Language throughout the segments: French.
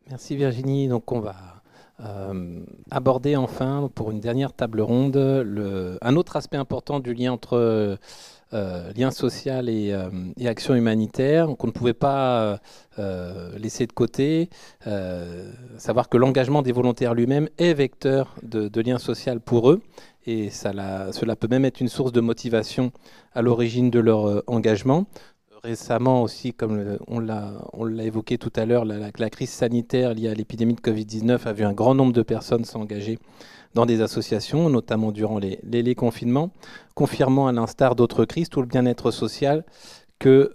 Merci Virginie. Donc on va aborder enfin, pour une dernière table ronde, un autre aspect important du lien entre lien social et action humanitaire qu'on ne pouvait pas laisser de côté. Savoir que l'engagement des volontaires lui-même est vecteur de lien social pour eux. Et cela peut même être une source de motivation à l'origine de leur engagement. Récemment aussi, comme on l'a évoqué tout à l'heure, la crise sanitaire liée à l'épidémie de Covid-19 a vu un grand nombre de personnes s'engager dans des associations, notamment durant les confinements, confirmant à l'instar d'autres crises tout le bien-être social que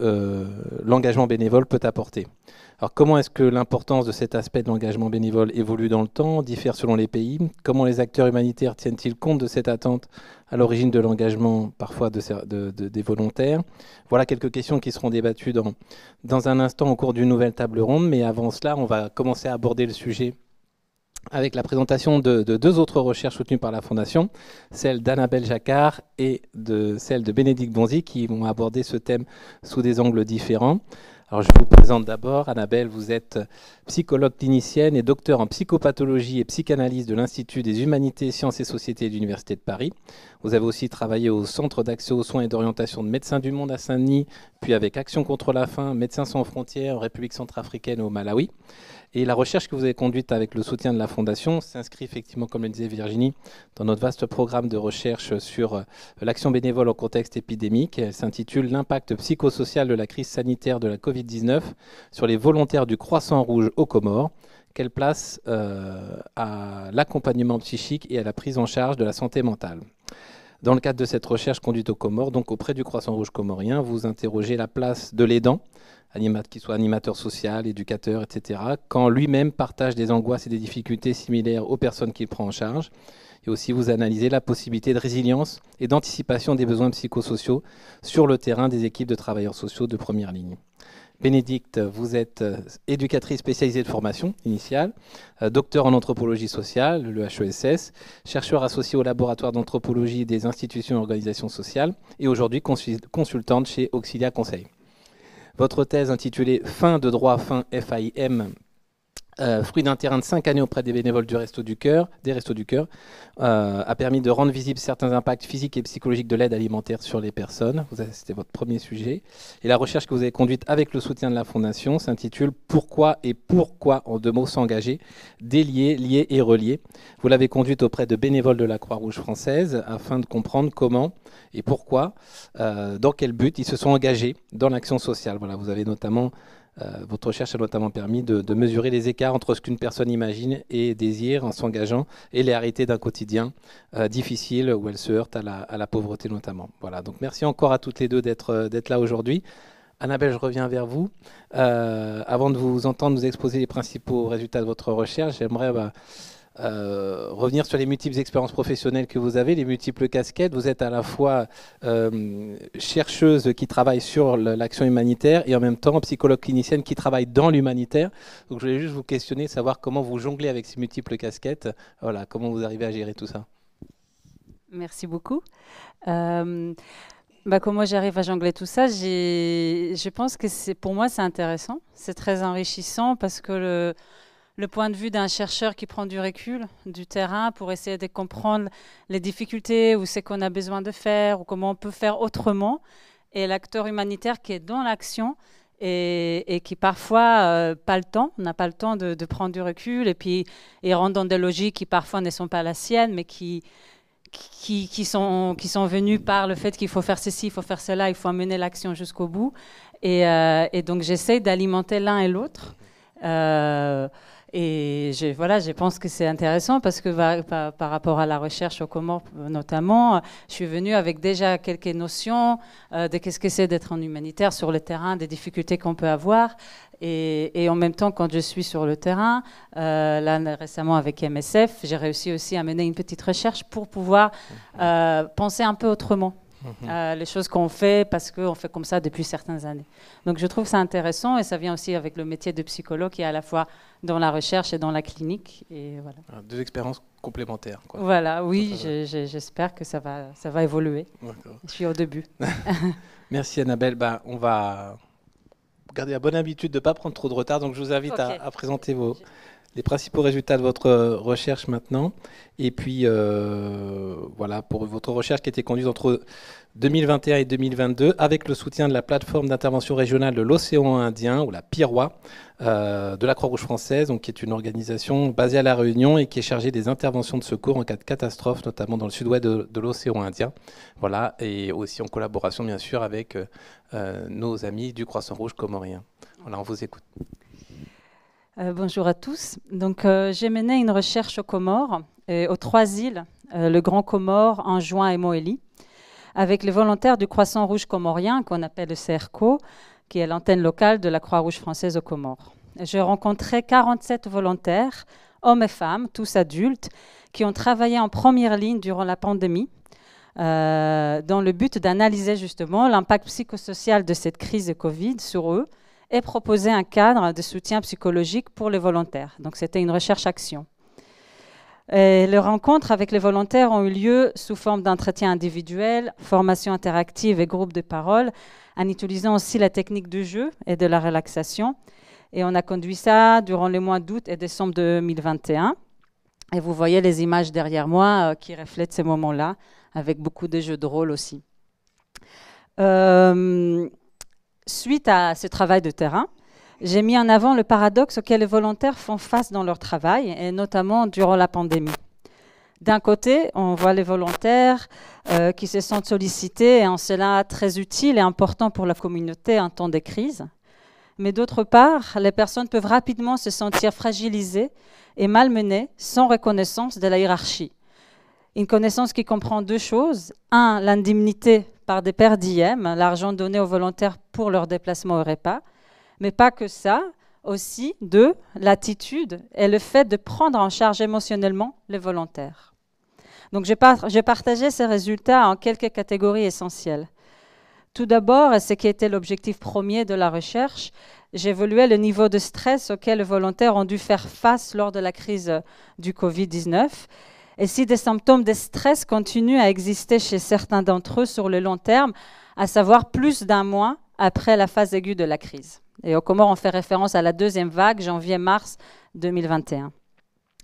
l'engagement bénévole peut apporter. Alors comment est-ce que l'importance de cet aspect de l'engagement bénévole évolue dans le temps, diffère selon les pays? Comment les acteurs humanitaires tiennent-ils compte de cette attente à l'origine de l'engagement parfois des volontaires? Voilà quelques questions qui seront débattues dans un instant au cours d'une nouvelle table ronde, mais avant cela, on va commencer à aborder le sujet avec la présentation de deux autres recherches soutenues par la Fondation, celle d'Annabelle Jacquard et celle de Bénédicte Bonzi, qui vont aborder ce thème sous des angles différents. Alors, je vous présente d'abord, Annabelle, vous êtes psychologue clinicienne et docteur en psychopathologie et psychanalyse de l'Institut des Humanités, Sciences et Sociétés de l'Université de Paris. Vous avez aussi travaillé au Centre d'accès aux soins et d'orientation de Médecins du Monde à Saint-Denis, puis avec Action contre la faim, Médecins sans frontières en République centrafricaine et au Malawi. Et la recherche que vous avez conduite avec le soutien de la Fondation s'inscrit effectivement, comme le disait Virginie, dans notre vaste programme de recherche sur l'action bénévole en contexte épidémique. Elle s'intitule « L'impact psychosocial de la crise sanitaire de la Covid-19 sur les volontaires du Croissant Rouge aux Comores. Quelle place à l'accompagnement psychique et à la prise en charge de la santé mentale ?» Dans le cadre de cette recherche conduite aux Comores, donc auprès du Croissant Rouge comorien, vous interrogez la place de l'aidant, qu'il soit animateur social, éducateur, etc., quand lui-même partage des angoisses et des difficultés similaires aux personnes qu'il prend en charge. Et aussi, vous analysez la possibilité de résilience et d'anticipation des besoins psychosociaux sur le terrain des équipes de travailleurs sociaux de première ligne. Bénédicte, vous êtes éducatrice spécialisée de formation initiale, docteur en anthropologie sociale, le HESS, chercheur associé au laboratoire d'anthropologie des institutions et organisations sociales, et aujourd'hui consultante chez Auxilia Conseil. Votre thèse intitulée « Fin de droit, fin FAIM », fruit d'un terrain de 5 années auprès des bénévoles des Restos du Cœur, a permis de rendre visibles certains impacts physiques et psychologiques de l'aide alimentaire sur les personnes. C'était votre premier sujet. Et la recherche que vous avez conduite avec le soutien de la Fondation s'intitule « Pourquoi et pourquoi, en 2 mots, s'engager, délier, lier et relier ». Vous l'avez conduite auprès de bénévoles de la Croix-Rouge française afin de comprendre comment et pourquoi, dans quel but ils se sont engagés dans l'action sociale. Voilà, vous avez notamment... votre recherche a notamment permis de mesurer les écarts entre ce qu'une personne imagine et désire en s'engageant et les réalités d'un quotidien difficile où elle se heurte à la pauvreté notamment. Voilà, donc merci encore à toutes les deux d'être là aujourd'hui. Annabelle, je reviens vers vous. Avant de vous entendre nous exposer les principaux résultats de votre recherche, j'aimerais revenir sur les multiples expériences professionnelles que vous avez, les multiples casquettes. Vous êtes à la fois chercheuse qui travaille sur l'action humanitaire et en même temps psychologue clinicienne qui travaille dans l'humanitaire. Donc je voulais juste vous questionner, savoir comment vous jonglez avec ces multiples casquettes. Voilà, comment vous arrivez à gérer tout ça. Merci beaucoup. Comment j'arrive à jongler tout ça, je pense que pour moi c'est intéressant, c'est très enrichissant parce que le point de vue d'un chercheur qui prend du recul, du terrain, pour essayer de comprendre les difficultés ou ce qu'on a besoin de faire ou comment on peut faire autrement. Et l'acteur humanitaire qui est dans l'action et qui parfois pas le temps, n'a pas le temps de prendre du recul et puis il rentre dans des logiques qui parfois ne sont pas la sienne, mais qui sont venus par le fait qu'il faut faire ceci, il faut faire cela, il faut amener l'action jusqu'au bout. Et donc j'essaie d'alimenter l'un et l'autre. Et je pense que c'est intéressant parce que par rapport à la recherche aux Comores notamment, je suis venue avec déjà quelques notions de qu'est-ce que c'est d'être en humanitaire sur le terrain, des difficultés qu'on peut avoir. Et en même temps, quand je suis sur le terrain, là récemment avec MSF, j'ai réussi aussi à mener une petite recherche pour pouvoir penser un peu autrement. Les choses qu'on fait parce qu'on fait comme ça depuis certaines années. Donc je trouve ça intéressant et ça vient aussi avec le métier de psychologue qui est à la fois dans la recherche et dans la clinique. Et voilà. 2 expériences complémentaires, quoi. Voilà, oui, j'espère que ça va évoluer. Je suis au début. Merci Annabelle. On va gardez la bonne habitude de ne pas prendre trop de retard, donc je vous invite à présenter les principaux résultats de votre recherche maintenant. Et puis, voilà, pour votre recherche qui a été conduite entre 2021 et 2022, avec le soutien de la plateforme d'intervention régionale de l'océan Indien, ou la PIROA, de la Croix-Rouge française, donc, qui est une organisation basée à La Réunion et qui est chargée des interventions de secours en cas de catastrophe, notamment dans le sud-ouest de l'océan Indien. Voilà, et aussi en collaboration, bien sûr, avec nos amis du Croissant-Rouge comorien. Voilà, on vous écoute. Bonjour à tous. Donc, j'ai mené une recherche aux Comores, aux 3 îles, le Grand Comore, Anjouan et Mohéli, avec les volontaires du Croissant-Rouge comorien, qu'on appelle le CRCO, qui est l'antenne locale de la Croix-Rouge française aux Comores. J'ai rencontré 47 volontaires, hommes et femmes, tous adultes, qui ont travaillé en première ligne durant la pandémie, dans le but d'analyser justement l'impact psychosocial de cette crise de Covid sur eux, et proposer un cadre de soutien psychologique pour les volontaires. Donc c'était une recherche-action. Les rencontres avec les volontaires ont eu lieu sous forme d'entretiens individuels, formations interactives et groupes de parole, en utilisant aussi la technique du jeu et de la relaxation. Et on a conduit ça durant les mois d'août et décembre 2021. Et vous voyez les images derrière moi qui reflètent ces moments-là, avec beaucoup de jeux de rôle aussi. Suite à ce travail de terrain, j'ai mis en avant le paradoxe auquel les volontaires font face dans leur travail, et notamment durant la pandémie. D'un côté, on voit les volontaires qui se sentent sollicités et en cela très utiles et importants pour la communauté en temps de crise. Mais d'autre part, les personnes peuvent rapidement se sentir fragilisées et malmenées sans reconnaissance de la hiérarchie. Une connaissance qui comprend 2 choses. 1, l'indemnité par des per diem, l'argent donné aux volontaires pour leur déplacement au repas. Mais pas que ça, aussi 2, l'attitude et le fait de prendre en charge émotionnellement les volontaires. Donc j'ai partagé ces résultats en quelques catégories essentielles. Tout d'abord, et ce qui était l'objectif premier de la recherche, j'évaluais le niveau de stress auquel les volontaires ont dû faire face lors de la crise du Covid-19. Et si des symptômes de stress continuent à exister chez certains d'entre eux sur le long terme, à savoir plus d'1 mois après la phase aiguë de la crise. Et aux Comores, on fait référence à la 2e vague, janvier-mars 2021.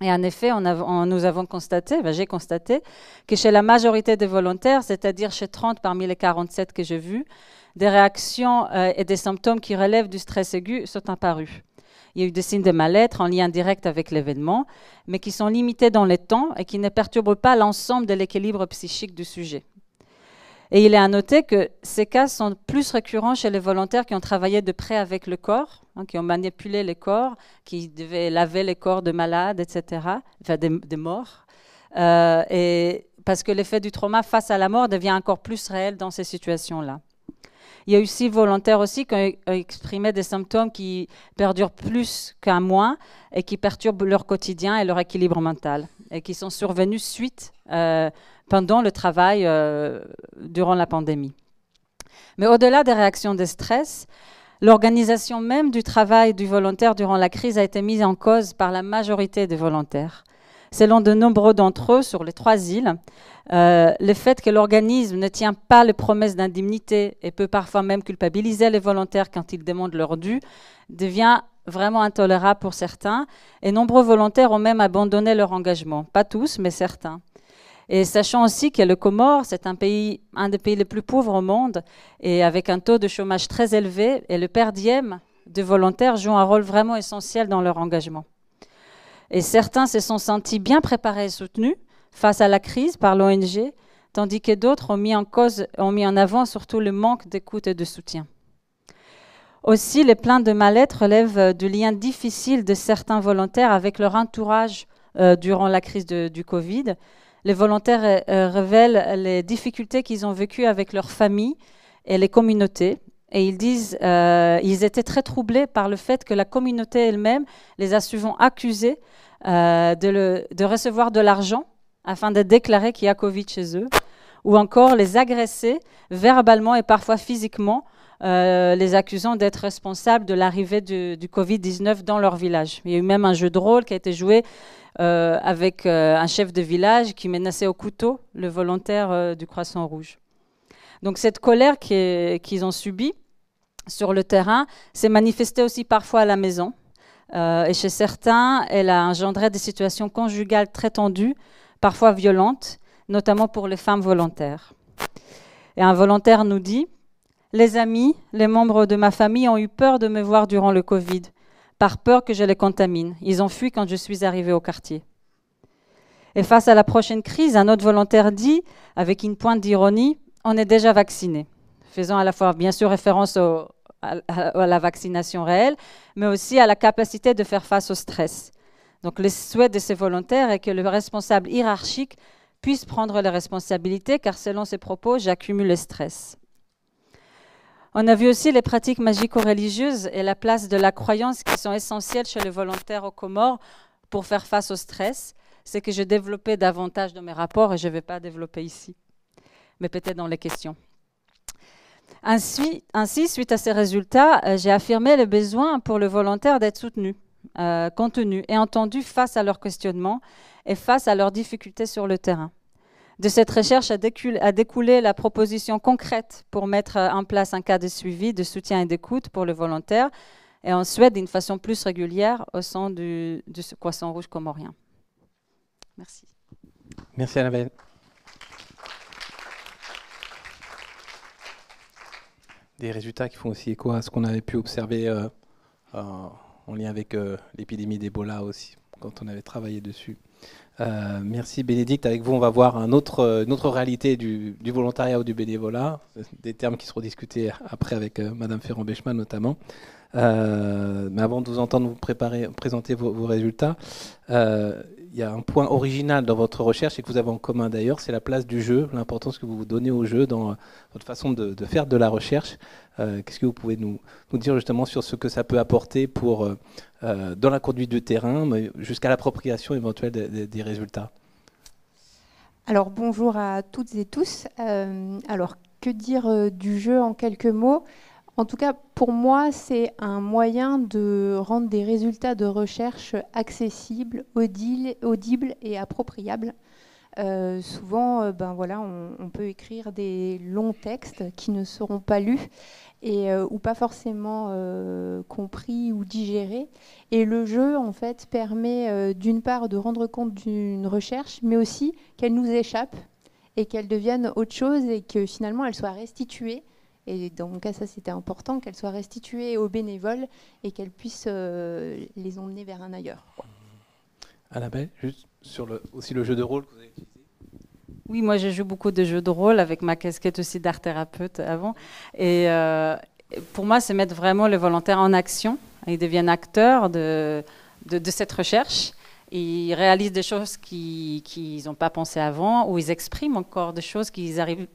Et en effet, nous avons constaté, j'ai constaté, que chez la majorité des volontaires, c'est-à-dire chez 30 parmi les 47 que j'ai vus, des réactions et des symptômes qui relèvent du stress aigu sont apparus. Il y a eu des signes de mal-être en lien direct avec l'événement, mais qui sont limités dans le temps et qui ne perturbent pas l'ensemble de l'équilibre psychique du sujet. Et il est à noter que ces cas sont plus récurrents chez les volontaires qui ont travaillé de près avec le corps, qui ont manipulé les corps, qui devaient laver les corps de malades, etc., enfin des morts. Et parce que l'effet du trauma face à la mort devient encore plus réel dans ces situations-là. Il y a eu 6 volontaires aussi qui ont exprimé des symptômes qui perdurent plus qu'1 mois et qui perturbent leur quotidien et leur équilibre mental et qui sont survenus pendant le travail durant la pandémie. Mais au-delà des réactions de stress, l'organisation même du travail du volontaire durant la crise a été mise en cause par la majorité des volontaires. Selon de nombreux d'entre eux sur les 3 îles, le fait que l'organisme ne tient pas les promesses d'indemnité et peut parfois même culpabiliser les volontaires quand ils demandent leur dû, devient vraiment intolérable pour certains. Et nombreux volontaires ont même abandonné leur engagement. Pas tous, mais certains. Et sachant aussi que le Comore, c'est un des pays les plus pauvres au monde, et avec un taux de chômage très élevé, et le per diem de volontaires joue un rôle vraiment essentiel dans leur engagement. Et certains se sont sentis bien préparés et soutenus face à la crise par l'ONG, tandis que d'autres ont mis en avant surtout le manque d'écoute et de soutien. Aussi, les plaintes de mal-être relèvent du lien difficile de certains volontaires avec leur entourage durant la crise du Covid. Les volontaires révèlent les difficultés qu'ils ont vécues avec leur famille et les communautés. Et ils disent qu'ils étaient très troublés par le fait que la communauté elle-même les a souvent accusés de recevoir de l'argent afin de déclarer qu'il y a Covid chez eux, ou encore les agresser verbalement et parfois physiquement, les accusant d'être responsables de l'arrivée du Covid-19 dans leur village. Il y a eu même un jeu de rôle qui a été joué avec un chef de village qui menaçait au couteau le volontaire du Croissant-Rouge. Donc cette colère qu'ils ont subie sur le terrain s'est manifestée aussi parfois à la maison. Et chez certains, elle a engendré des situations conjugales très tendues, parfois violentes, notamment pour les femmes volontaires. Et un volontaire nous dit « Les amis, les membres de ma famille ont eu peur de me voir durant le Covid, par peur que je les contamine. Ils ont fui quand je suis arrivée au quartier. » Et face à la prochaine crise, un autre volontaire dit, avec une pointe d'ironie, « On est déjà vacciné », faisant à la fois bien sûr référence à la vaccination réelle, mais aussi à la capacité de faire face au stress. Donc le souhait de ces volontaires est que le responsable hiérarchique puisse prendre les responsabilités, car selon ses propos, j'accumule le stress. On a vu aussi les pratiques magico-religieuses et la place de la croyance qui sont essentielles chez les volontaires aux Comores pour faire face au stress. C'est que j'ai développé davantage dans mes rapports et je ne vais pas développer ici, mais peut-être dans les questions. Ainsi, suite à ces résultats, j'ai affirmé le besoin pour le volontaire d'être soutenu, contenu et entendu face à leurs questionnements et face à leurs difficultés sur le terrain. De cette recherche a découlé la proposition concrète pour mettre en place un cadre de suivi, de soutien et d'écoute pour le volontaire, et on souhaite d'une façon plus régulière au sein du Croissant Rouge comorien. Merci. Merci Annabelle. Des résultats qui font aussi écho à ce qu'on avait pu observer en lien avec l'épidémie d'Ebola aussi, quand on avait travaillé dessus. Merci Bénédicte. Avec vous, on va voir une autre réalité du volontariat ou du bénévolat, des termes qui seront discutés après avec Madame Ferrand-Bechmann notamment. Mais avant de vous entendre vous présenter vos résultats, il y a un point original dans votre recherche et que vous avez en commun d'ailleurs, c'est la place du jeu, l'importance que vous donnez au jeu dans votre façon de faire de la recherche. Qu'est-ce que vous pouvez nous dire justement sur ce que ça peut apporter pour, dans la conduite du terrain, mais jusqu'à l'appropriation éventuelle des résultats? Alors bonjour à toutes et tous. Alors que dire du jeu en quelques mots? En tout cas, pour moi, c'est un moyen de rendre des résultats de recherche accessibles, audibles et appropriables. Souvent, voilà, on peut écrire des longs textes qui ne seront pas lus ou pas forcément compris ou digérés. Et le jeu, en fait, permet d'une part de rendre compte d'une recherche, mais aussi qu'elle nous échappe et qu'elle devienne autre chose et que finalement, elle soit restituée. Et dans mon cas, ça c'était important, qu'elle soit restituée aux bénévoles et qu'elle puisse les emmener vers un ailleurs. Annabelle, juste sur aussi le jeu de rôle que vous avez utilisé. Oui, moi je joue beaucoup de jeux de rôle avec ma casquette aussi d'art thérapeute avant. Et pour moi, c'est mettre vraiment les volontaires en action. Ils deviennent acteurs de cette recherche. Ils réalisent des choses qu'ils n'ont pas pensé avant, ou ils expriment encore des choses qu'ils n'arrivent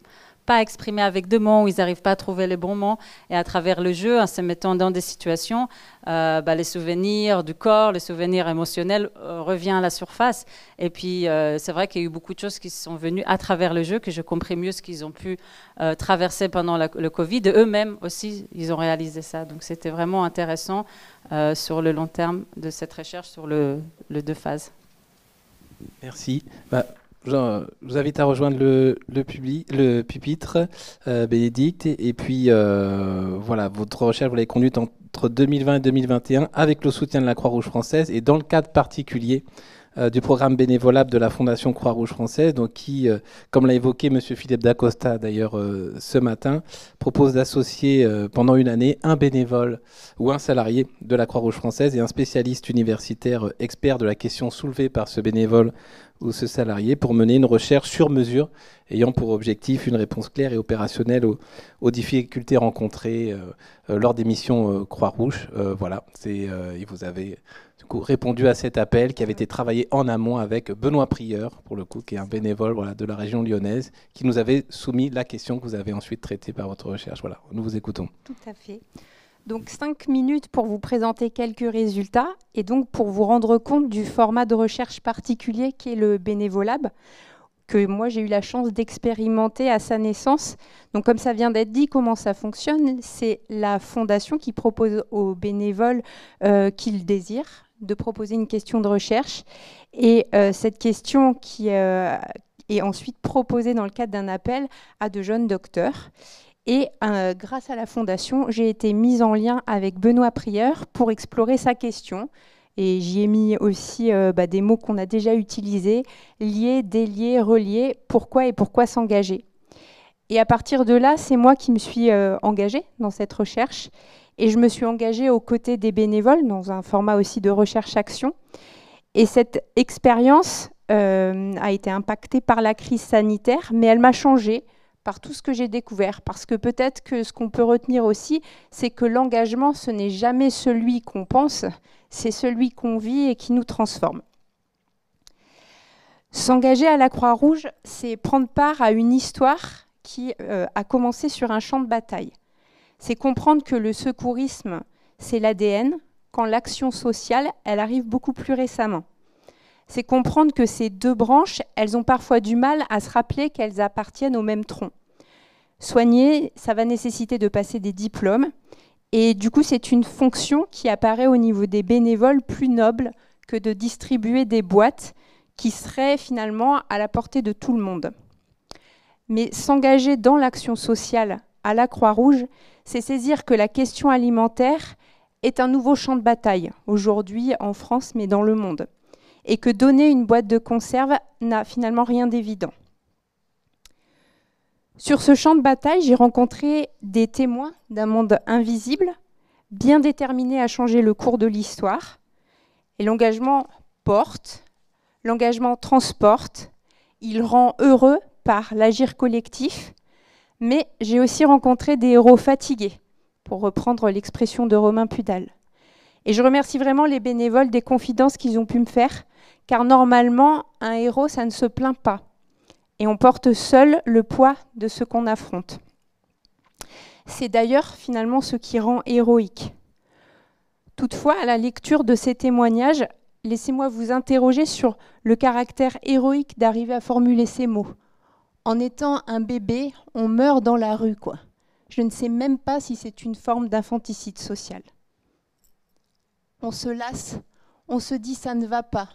pas à exprimer avec deux mots, où ils n'arrivent pas à trouver les bons mots. Et à travers le jeu, en se mettant dans des situations, les souvenirs du corps, les souvenirs émotionnels reviennent à la surface. Et puis, c'est vrai qu'il y a eu beaucoup de choses qui sont venues à travers le jeu, que j'ai compris mieux ce qu'ils ont pu traverser pendant le Covid. Et eux-mêmes aussi, ils ont réalisé ça. Donc, c'était vraiment intéressant sur le long terme de cette recherche sur le 2 phases. Merci. Je vous invite à rejoindre le pupitre, Bénédicte. Et puis, voilà, votre recherche, vous l'avez conduite entre 2020 et 2021 avec le soutien de la Croix-Rouge française et dans le cadre particulier du programme bénévolable de la Fondation Croix-Rouge française, donc qui, comme l'a évoqué M. Philippe Dacosta d'ailleurs ce matin, propose d'associer pendant une année un bénévole ou un salarié de la Croix-Rouge française et un spécialiste universitaire expert de la question soulevée par ce bénévole ou ce salarié pour mener une recherche sur mesure ayant pour objectif une réponse claire et opérationnelle aux difficultés rencontrées lors des missions Croix-Rouge. Voilà, vous avez du coup répondu à cet appel qui avait été travaillé en amont avec Benoît Prieur, pour le coup, qui est un bénévole de la région lyonnaise, qui nous avait soumis la question que vous avez ensuite traitée par votre recherche. Voilà, nous vous écoutons. Tout à fait. Donc 5 minutes pour vous présenter quelques résultats et donc pour vous rendre compte du format de recherche particulier qui est le Bénévolab, que moi j'ai eu la chance d'expérimenter à sa naissance. Donc comme ça vient d'être dit, comment ça fonctionne? C'est la fondation qui propose aux bénévoles qui le désirent de proposer une question de recherche et cette question qui est ensuite proposée dans le cadre d'un appel à de jeunes docteurs. Et grâce à la Fondation, j'ai été mise en lien avec Benoît Prieur pour explorer sa question. Et j'y ai mis aussi des mots qu'on a déjà utilisés, lier, délier, relier, pourquoi s'engager. Et à partir de là, c'est moi qui me suis engagée dans cette recherche. Et je me suis engagée aux côtés des bénévoles, dans un format aussi de recherche-action. Et cette expérience a été impactée par la crise sanitaire, mais elle m'a changée par tout ce que j'ai découvert. Parce que peut-être que ce qu'on peut retenir aussi, c'est que l'engagement, ce n'est jamais celui qu'on pense, c'est celui qu'on vit et qui nous transforme. S'engager à la Croix-Rouge, c'est prendre part à une histoire qui a commencé sur un champ de bataille. C'est comprendre que le secourisme, c'est l'ADN, quand l'action sociale, elle arrive beaucoup plus récemment. C'est comprendre que ces deux branches, elles ont parfois du mal à se rappeler qu'elles appartiennent au même tronc. Soigner, ça va nécessiter de passer des diplômes. Et du coup, c'est une fonction qui apparaît au niveau des bénévoles plus noble que de distribuer des boîtes qui seraient finalement à la portée de tout le monde. Mais s'engager dans l'action sociale à la Croix-Rouge, c'est saisir que la question alimentaire est un nouveau champ de bataille, aujourd'hui en France, mais dans le monde. Et que donner une boîte de conserve n'a finalement rien d'évident. Sur ce champ de bataille, j'ai rencontré des témoins d'un monde invisible, bien déterminés à changer le cours de l'histoire. Et l'engagement porte, l'engagement transporte, il rend heureux par l'agir collectif, mais j'ai aussi rencontré des héros fatigués, pour reprendre l'expression de Romain Pudal. Et je remercie vraiment les bénévoles des confidences qu'ils ont pu me faire, car normalement, un héros, ça ne se plaint pas. Et on porte seul le poids de ce qu'on affronte. C'est d'ailleurs finalement ce qui rend héroïque. Toutefois, à la lecture de ces témoignages, laissez-moi vous interroger sur le caractère héroïque d'arriver à formuler ces mots. En étant un bébé, on meurt dans la rue, quoi. Je ne sais même pas si c'est une forme d'infanticide social. On se lasse, on se dit ça ne va pas.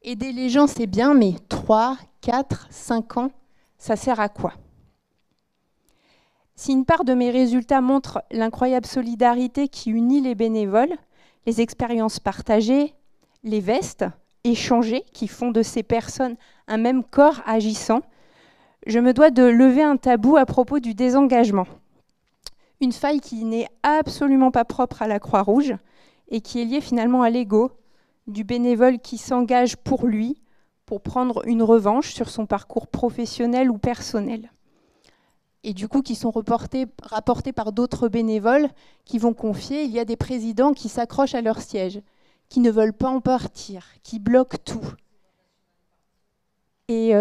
Aider les gens, c'est bien, mais 3, 4, 5 ans, ça sert à quoi? Si une part de mes résultats montre l'incroyable solidarité qui unit les bénévoles, les expériences partagées, les vestes échangées qui font de ces personnes un même corps agissant, je me dois de lever un tabou à propos du désengagement. Une faille qui n'est absolument pas propre à la Croix-Rouge et qui est liée finalement à l'ego du bénévole qui s'engage pour lui, pour prendre une revanche sur son parcours professionnel ou personnel. Et du coup, qui sont rapportés par d'autres bénévoles qui vont confier, il y a des présidents qui s'accrochent à leur siège, qui ne veulent pas en partir, qui bloquent tout. Et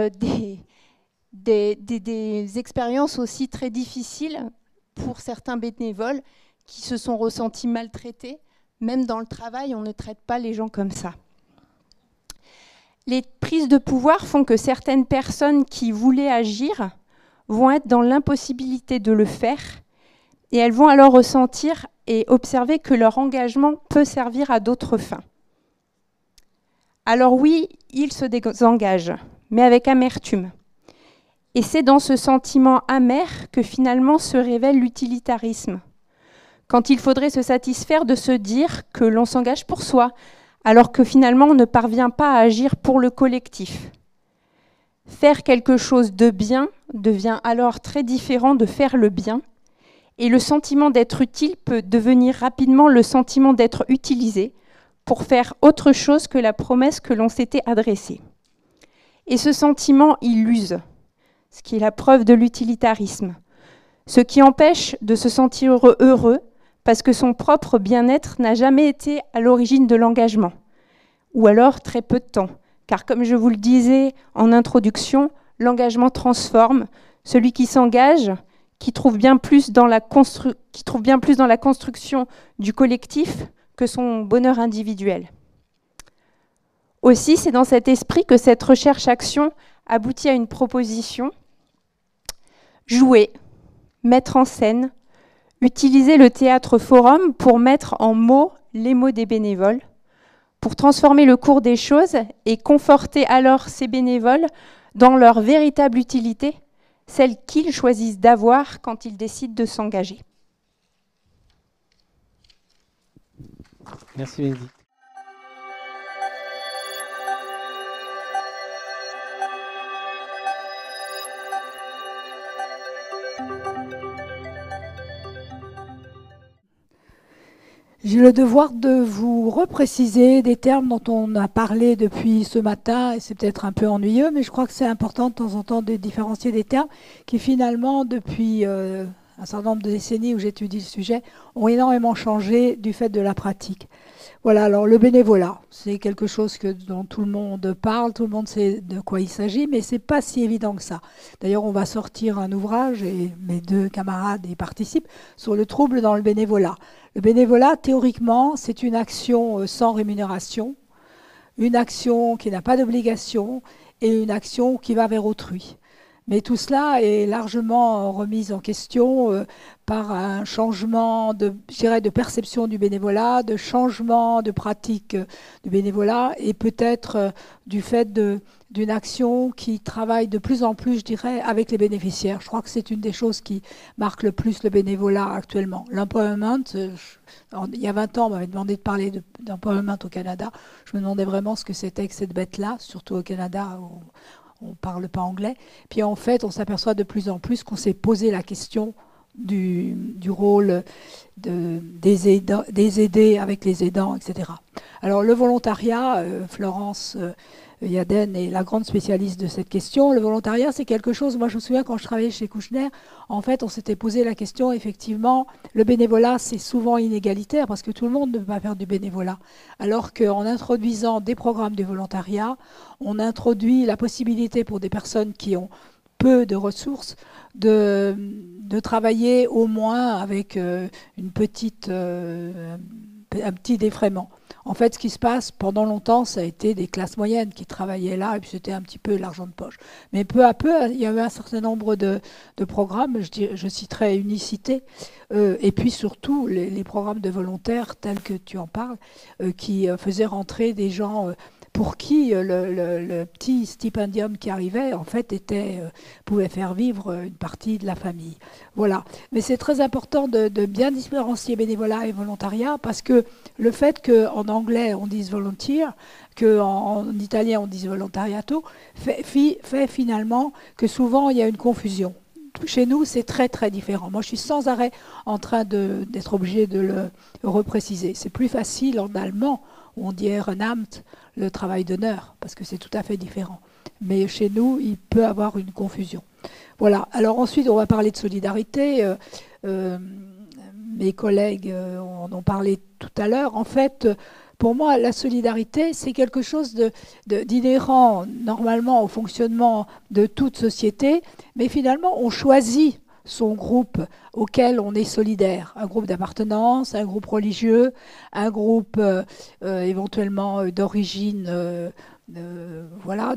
des expériences aussi très difficiles pour certains bénévoles qui se sont ressentis maltraités. Même dans le travail, on ne traite pas les gens comme ça. Les prises de pouvoir font que certaines personnes qui voulaient agir vont être dans l'impossibilité de le faire et elles vont alors ressentir et observer que leur engagement peut servir à d'autres fins. Alors oui, ils se désengagent, mais avec amertume. Et c'est dans ce sentiment amer que finalement se révèle l'utilitarisme. Quand il faudrait se satisfaire de se dire que l'on s'engage pour soi, alors que finalement on ne parvient pas à agir pour le collectif. Faire quelque chose de bien devient alors très différent de faire le bien, et le sentiment d'être utile peut devenir rapidement le sentiment d'être utilisé pour faire autre chose que la promesse que l'on s'était adressée. Et ce sentiment, il l'use, ce qui est la preuve de l'utilitarisme, ce qui empêche de se sentir heureux, parce que son propre bien-être n'a jamais été à l'origine de l'engagement, ou alors très peu de temps, car comme je vous le disais en introduction, l'engagement transforme. Celui qui s'engage, qui trouve bien plus dans la construction du collectif que son bonheur individuel. Aussi, c'est dans cet esprit que cette recherche-action aboutit à une proposition: jouer, mettre en scène, utiliser le théâtre forum pour mettre en mots les mots des bénévoles, pour transformer le cours des choses et conforter alors ces bénévoles dans leur véritable utilité, celle qu'ils choisissent d'avoir quand ils décident de s'engager. Merci Bénédicte. J'ai le devoir de vous repréciser des termes dont on a parlé depuis ce matin, et c'est peut-être un peu ennuyeux, mais je crois que c'est important de temps en temps de différencier des termes qui finalement, depuis un certain nombre de décennies où j'étudie le sujet, ont énormément changé du fait de la pratique. Voilà, alors le bénévolat, c'est quelque chose dont tout le monde parle, tout le monde sait de quoi il s'agit, mais c'est pas si évident que ça. D'ailleurs, on va sortir un ouvrage, et mes 2 camarades y participent, sur le trouble dans le bénévolat. Le bénévolat, théoriquement, c'est une action sans rémunération, une action qui n'a pas d'obligation et une action qui va vers autrui. Mais tout cela est largement remis en question par un changement je dirais, de perception du bénévolat, de changement de pratique du bénévolat et peut-être du fait d'une action qui travaille de plus en plus, je dirais, avec les bénéficiaires. Je crois que c'est une des choses qui marque le plus le bénévolat actuellement. L'empowerment, il y a 20 ans, on m'avait demandé de parler d'empowerment au Canada. Je me demandais vraiment ce que c'était que cette bête-là, surtout au Canada, où on ne parle pas anglais. Puis en fait, on s'aperçoit de plus en plus qu'on s'est posé la question du rôle des aidés avec les aidants, etc. Alors le volontariat, Florence Yaden est la grande spécialiste de cette question. Le volontariat, c'est quelque chose, moi je me souviens quand je travaillais chez Kouchner, en fait on s'était posé la question, effectivement, le bénévolat c'est souvent inégalitaire parce que tout le monde ne peut pas faire du bénévolat. Alors qu'en introduisant des programmes de volontariat, on introduit la possibilité pour des personnes qui ont peu de ressources de travailler au moins avec un petit défraiement. En fait, ce qui se passe pendant longtemps, ça a été des classes moyennes qui travaillaient là, et puis c'était un petit peu l'argent de poche. Mais peu à peu, il y avait un certain nombre de programmes, je citerai Unicité, et puis surtout les programmes de volontaires tels que tu en parles, qui faisaient rentrer des gens pour qui le petit stipendium qui arrivait, en fait, pouvait faire vivre une partie de la famille. Voilà. Mais c'est très important de bien différencier bénévolat et volontariat, parce que le fait qu'en anglais, on dise volunteer, qu'en italien, on dise volontariato, fait finalement que souvent, il y a une confusion. Chez nous, c'est très, très différent. Moi, je suis sans arrêt en train d'être obligée de le repréciser. C'est plus facile en allemand, où on dit Ehrenamt, le travail d'honneur, parce que c'est tout à fait différent. Mais chez nous, il peut y avoir une confusion. Voilà. Alors ensuite, on va parler de solidarité. Mes collègues en ont parlé tout à l'heure. En fait, pour moi, la solidarité, c'est quelque chose d'inhérent normalement au fonctionnement de toute société, mais finalement, on choisit son groupe auquel on est solidaire, un groupe d'appartenance, un groupe religieux, un groupe éventuellement d'origine, voilà,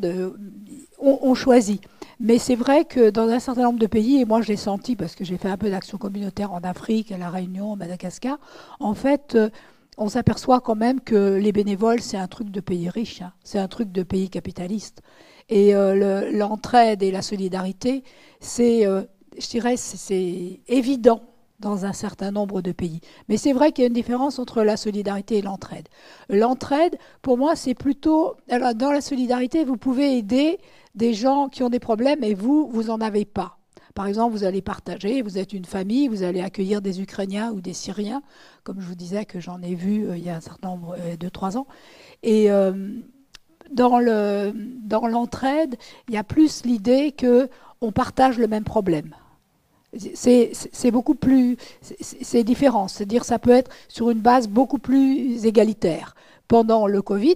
on choisit. Mais c'est vrai que dans un certain nombre de pays, et moi je l'ai senti parce que j'ai fait un peu d'action communautaire en Afrique, à La Réunion, à Madagascar, en fait, on s'aperçoit quand même que les bénévoles, c'est un truc de pays riche, hein, c'est un truc de pays capitaliste. Et l'entraide et la solidarité, je dirais, c'est évident dans un certain nombre de pays. Mais c'est vrai qu'il y a une différence entre la solidarité et l'entraide. L'entraide, pour moi, c'est plutôt... Alors, dans la solidarité, vous pouvez aider des gens qui ont des problèmes et vous n'en avez pas. Par exemple, vous allez partager, vous êtes une famille, vous allez accueillir des Ukrainiens ou des Syriens, comme je vous disais que j'en ai vu il y a un certain nombre, 2-3 ans. Et dans l'entraide, il y a plus l'idée qu'on partage le même problème. C'est beaucoup plus, c'est différent. C'est-à-dire ça peut être sur une base beaucoup plus égalitaire. Pendant le Covid,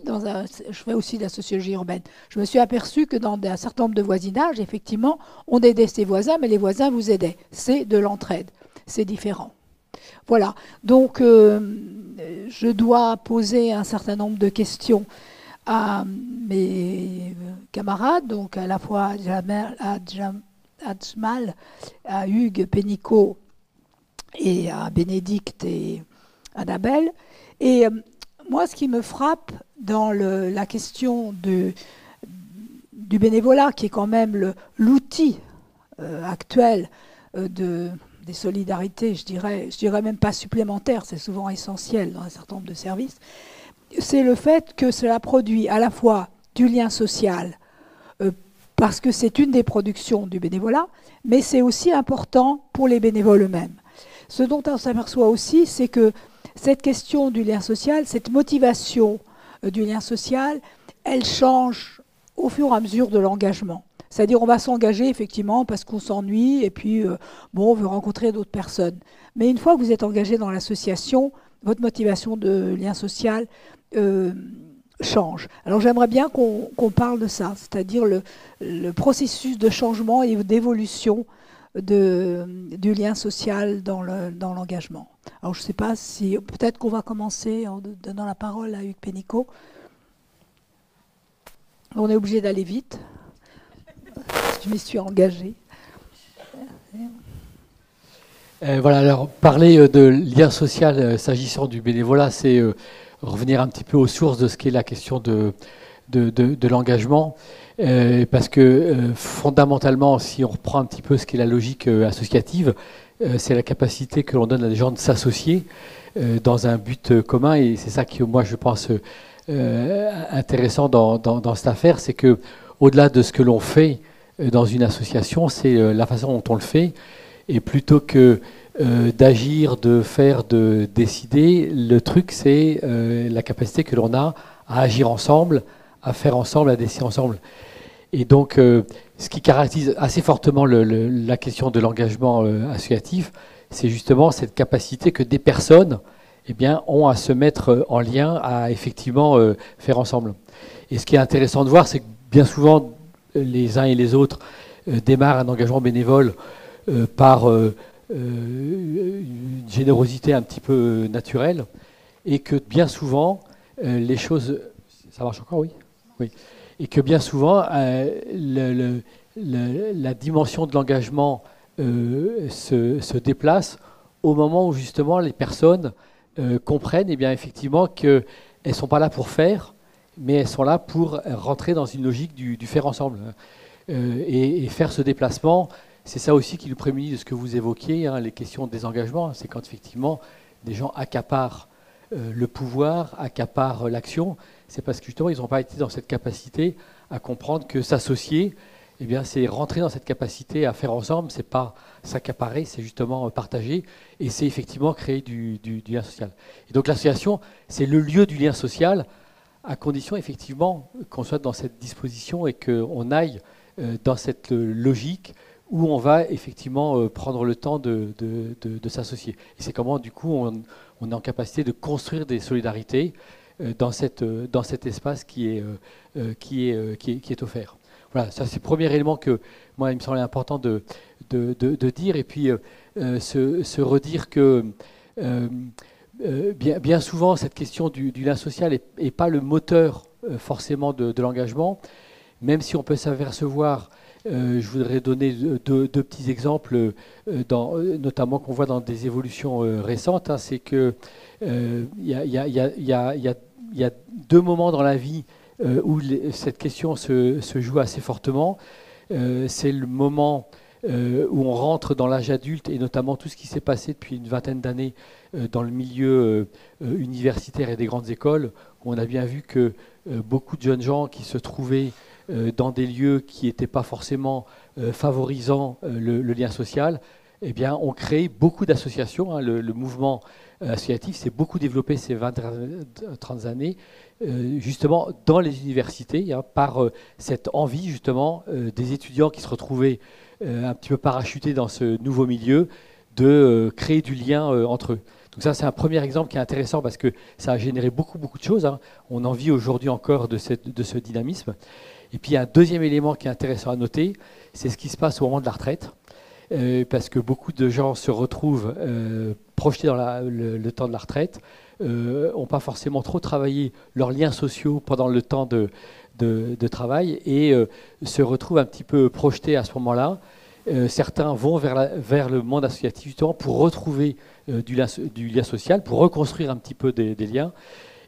je fais aussi de la sociologie urbaine, je me suis aperçue que dans un certain nombre de voisinages, effectivement, on aidait ses voisins, mais les voisins vous aidaient. C'est de l'entraide. C'est différent. Voilà. Donc, je dois poser un certain nombre de questions à mes camarades, donc à la fois à Ajmal, à Hugues Pénicaud et à Bénédicte et Annabelle. Et moi, ce qui me frappe dans la question du bénévolat, qui est quand même l'outil actuelle des solidarités, je dirais même pas supplémentaires, c'est souvent essentiel dans un certain nombre de services, c'est le fait que cela produit à la fois du lien social, parce que c'est une des productions du bénévolat, mais c'est aussi important pour les bénévoles eux-mêmes. Ce dont on s'aperçoit aussi, c'est que cette question du lien social, cette motivation du lien social, elle change au fur et à mesure de l'engagement. C'est-à-dire on va s'engager effectivement parce qu'on s'ennuie et puis on veut rencontrer d'autres personnes. Mais une fois que vous êtes engagé dans l'association, votre motivation de lien social change. Alors j'aimerais bien qu'on parle de ça, c'est-à-dire le processus de changement et d'évolution du lien social dans l'engagement. Alors je ne sais pas si, peut-être qu'on va commencer en donnant la parole à Hugues Pénicaud. On est obligé d'aller vite. Je m'y suis engagée. Voilà, alors parler de lien social s'agissant du bénévolat, c'est revenir un petit peu aux sources de ce qu'est la question de l'engagement, parce que fondamentalement, si on reprend un petit peu ce qu'est la logique associative, c'est la capacité que l'on donne à des gens de s'associer dans un but commun, et c'est ça qui, moi, je pense intéressant dans cette affaire, c'est que au-delà de ce que l'on fait dans une association, c'est la façon dont on le fait, et plutôt que d'agir, de faire, de décider, le truc, c'est la capacité que l'on a à agir ensemble, à faire ensemble, à décider ensemble. Et donc, ce qui caractérise assez fortement la question de l'engagement associatif, c'est justement cette capacité que des personnes ont à se mettre en lien, à effectivement faire ensemble. Et ce qui est intéressant de voir, c'est que bien souvent, les uns et les autres démarrent un engagement bénévole par une générosité un petit peu naturelle, et que bien souvent, les choses... Ça marche encore, oui, oui. Et que bien souvent, la dimension de l'engagement se déplace au moment où justement les personnes comprennent effectivement qu'elles ne sont pas là pour faire, mais elles sont là pour rentrer dans une logique du faire ensemble. Et faire ce déplacement, c'est ça aussi qui nous prémunit de ce que vous évoquiez, les questions des engagements. C'est quand effectivement des gens accaparent le pouvoir, accaparent l'action. C'est parce que justement ils n'ont pas été dans cette capacité à comprendre que s'associer, c'est rentrer dans cette capacité à faire ensemble, c'est pas s'accaparer, c'est justement partager, et c'est effectivement créer du lien social. Et donc l'association, c'est le lieu du lien social, à condition effectivement qu'on soit dans cette disposition et qu'on aille dans cette logique où on va effectivement prendre le temps de s'associer. Et c'est comment du coup on est en capacité de construire des solidarités dans cet espace qui est offert. Voilà, ça c'est le premier élément que moi il me semblait important de dire, et puis se redire que bien souvent cette question du lien social n'est pas le moteur forcément de l'engagement, même si on peut s'apercevoir. Je voudrais donner deux petits exemples, notamment qu'on voit dans des évolutions récentes. C'est que y a deux moments dans la vie où cette question se joue assez fortement. C'est le moment où on rentre dans l'âge adulte, et notamment tout ce qui s'est passé depuis une vingtaine d'années dans le milieu universitaire et des grandes écoles, où on a bien vu que beaucoup de jeunes gens qui se trouvaient dans des lieux qui n'étaient pas forcément favorisant le lien social, ont créé beaucoup d'associations. Le mouvement associatif s'est beaucoup développé ces 20-30 années, justement dans les universités, par cette envie justement des étudiants qui se retrouvaient un petit peu parachutés dans ce nouveau milieu, de créer du lien entre eux. Donc ça, c'est un premier exemple qui est intéressant parce que ça a généré beaucoup de choses. On en vit aujourd'hui encore de ce dynamisme. Et puis il y a un deuxième élément qui est intéressant à noter, c'est ce qui se passe au moment de la retraite, parce que beaucoup de gens se retrouvent projetés dans le temps de la retraite, n'ont pas forcément trop travaillé leurs liens sociaux pendant le temps de travail, et se retrouvent un petit peu projetés à ce moment-là. Certains vont vers le monde associatif justement pour retrouver du lien social, pour reconstruire un petit peu des liens.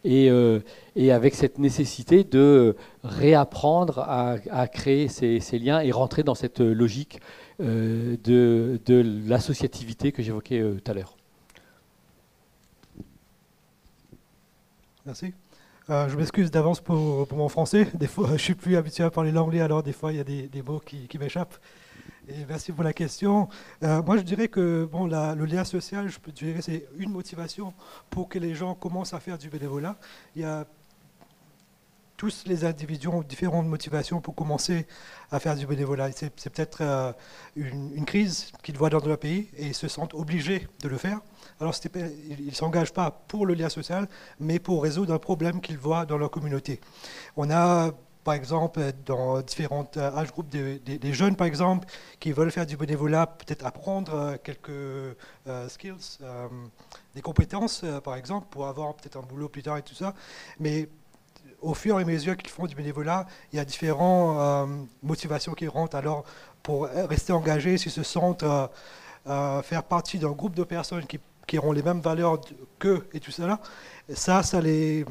et avec cette nécessité de réapprendre à créer ces liens et rentrer dans cette logique de l'associativité que j'évoquais tout à l'heure. Merci. Je m'excuse d'avance pour mon français. Des fois, je suis plus habitué à parler l'anglais, alors des fois, il y a des mots qui m'échappent. Et merci pour la question. Moi, je dirais que bon, le lien social, je dirais, c'est une motivation pour que les gens commencent à faire du bénévolat. Il y a tous les individus ont différentes motivations pour commencer à faire du bénévolat. C'est peut-être une crise qu'ils voient dans leur pays et ils se sentent obligés de le faire. Alors, ils ne s'engagent pas pour le lien social, mais pour résoudre un problème qu'ils voient dans leur communauté. On a, par exemple, dans différents âges groupes, des jeunes, par exemple, qui veulent faire du bénévolat, peut-être apprendre quelques skills, des compétences, par exemple, pour avoir peut-être un boulot plus tard et tout ça. Mais au fur et à mesure qu'ils font du bénévolat, il y a différentes motivations qui rentrent. Alors, pour rester engagés, s'ils se sentent faire partie d'un groupe de personnes qui auront les mêmes valeurs qu'eux et tout ça, ça les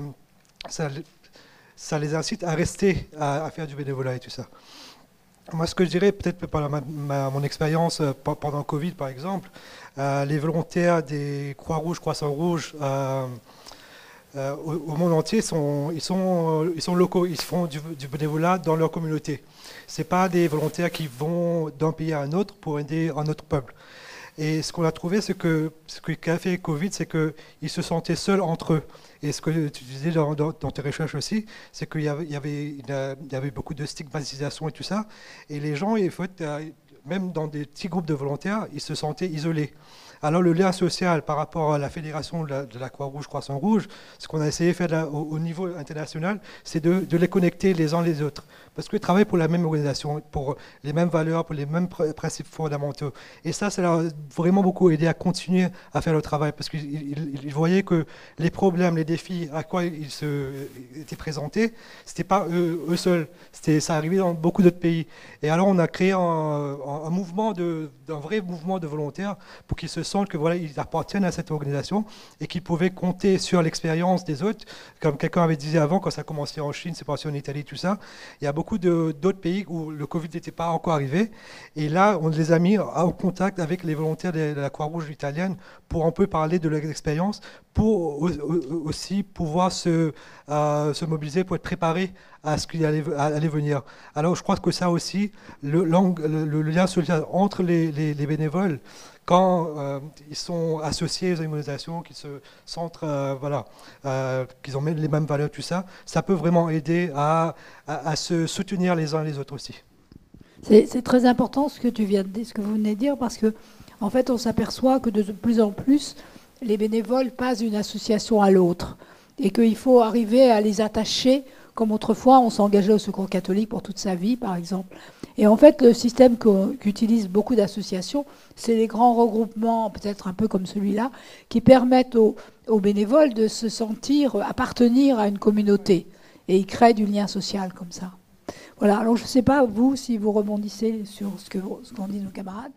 incite à rester, à faire du bénévolat et tout ça. Moi, ce que je dirais, peut-être par mon expérience pendant Covid, par exemple, les volontaires des Croix-Rouge, Croissant-Rouge, au monde entier, ils sont locaux, ils font du bénévolat dans leur communauté. Ce n'est pas des volontaires qui vont d'un pays à un autre pour aider un autre peuple. Et ce qu'on a trouvé, c'est que ce qu'a fait Covid, c'est qu'ils se sentaient seuls entre eux. Et ce que tu disais dans tes recherches aussi, c'est qu'il y avait beaucoup de stigmatisation et tout ça. Et les gens, même dans des petits groupes de volontaires, ils se sentaient isolés. Alors le lien social par rapport à la fédération de la Croix-Rouge, Croissant-Rouge, ce qu'on a essayé de faire au niveau international, c'est de les connecter les uns les autres. Parce qu'ils travaillent pour la même organisation, pour les mêmes valeurs, pour les mêmes principes fondamentaux. Et ça leur a vraiment beaucoup aidé à continuer à faire le travail, parce qu'ils voyaient que les problèmes, les défis à quoi ils étaient présentés, ce n'était pas eux seuls, ça arrivait dans beaucoup d'autres pays. Et alors on a créé un vrai mouvement de volontaires pour qu'ils se sentent que voilà, ils appartiennent à cette organisation et qu'ils pouvaient compter sur l'expérience des autres. Comme quelqu'un avait dit avant, quand ça a commencé en Chine, c'est passé en Italie, tout ça, il y a beaucoup d'autres pays où le Covid n'était pas encore arrivé. Et là, on les a mis en contact avec les volontaires de la Croix-Rouge italienne pour un peu parler de leur expérience, pour aussi pouvoir se mobiliser, pour être préparés à ce qui allait venir. Alors je crois que ça aussi, le lien social entre les bénévoles, quand ils sont associés aux immunisations, qu'ils se sentent, qu'ils ont les mêmes valeurs, tout ça, ça peut vraiment aider à se soutenir les uns les autres aussi. C'est très important ce que vous venez de dire, parce que en fait, on s'aperçoit que de plus en plus, les bénévoles passent d'une association à l'autre, et qu'il faut arriver à les attacher. Comme autrefois, on s'engageait au Secours catholique pour toute sa vie, par exemple. Et en fait, le système qu'utilisent beaucoup d'associations, c'est les grands regroupements, peut-être un peu comme celui-là, qui permettent aux bénévoles de se sentir appartenir à une communauté. Et ils créent du lien social comme ça. Voilà, alors je ne sais pas, vous, si vous rebondissez sur ce qu'ont dit nos camarades.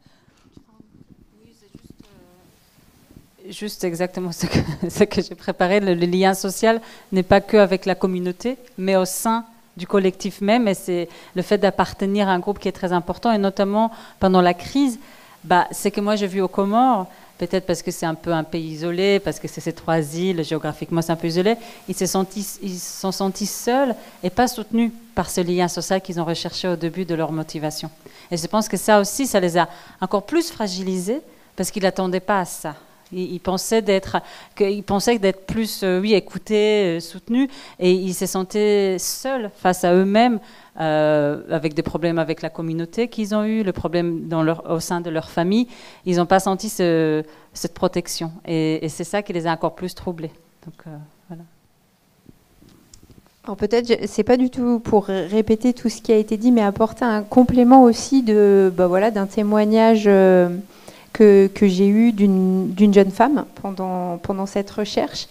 Juste exactement ce que j'ai préparé. Le lien social n'est pas que avec la communauté, mais au sein du collectif même. Et c'est le fait d'appartenir à un groupe qui est très important. Et notamment pendant la crise, c'est que moi j'ai vu aux Comores, peut-être parce que c'est un peu un pays isolé, parce que c'est ces 3 îles, géographiquement c'est un peu isolé, ils se sont sentis seuls et pas soutenus par ce lien social qu'ils ont recherché au début de leur motivation. Et je pense que ça aussi, ça les a encore plus fragilisés, parce qu'ils n'attendaient pas à ça. Ils pensaient d'être plus écoutés, soutenus, et ils se sentaient seuls face à eux-mêmes, avec des problèmes avec la communauté qu'ils ont eu, le problème au sein de leur famille. Ils n'ont pas senti cette protection, et c'est ça qui les a encore plus troublés. Donc, voilà. Alors peut-être, c'est pas du tout pour répéter tout ce qui a été dit, mais apporter un complément aussi d'un témoignage que j'ai eu d'une jeune femme pendant cette recherche,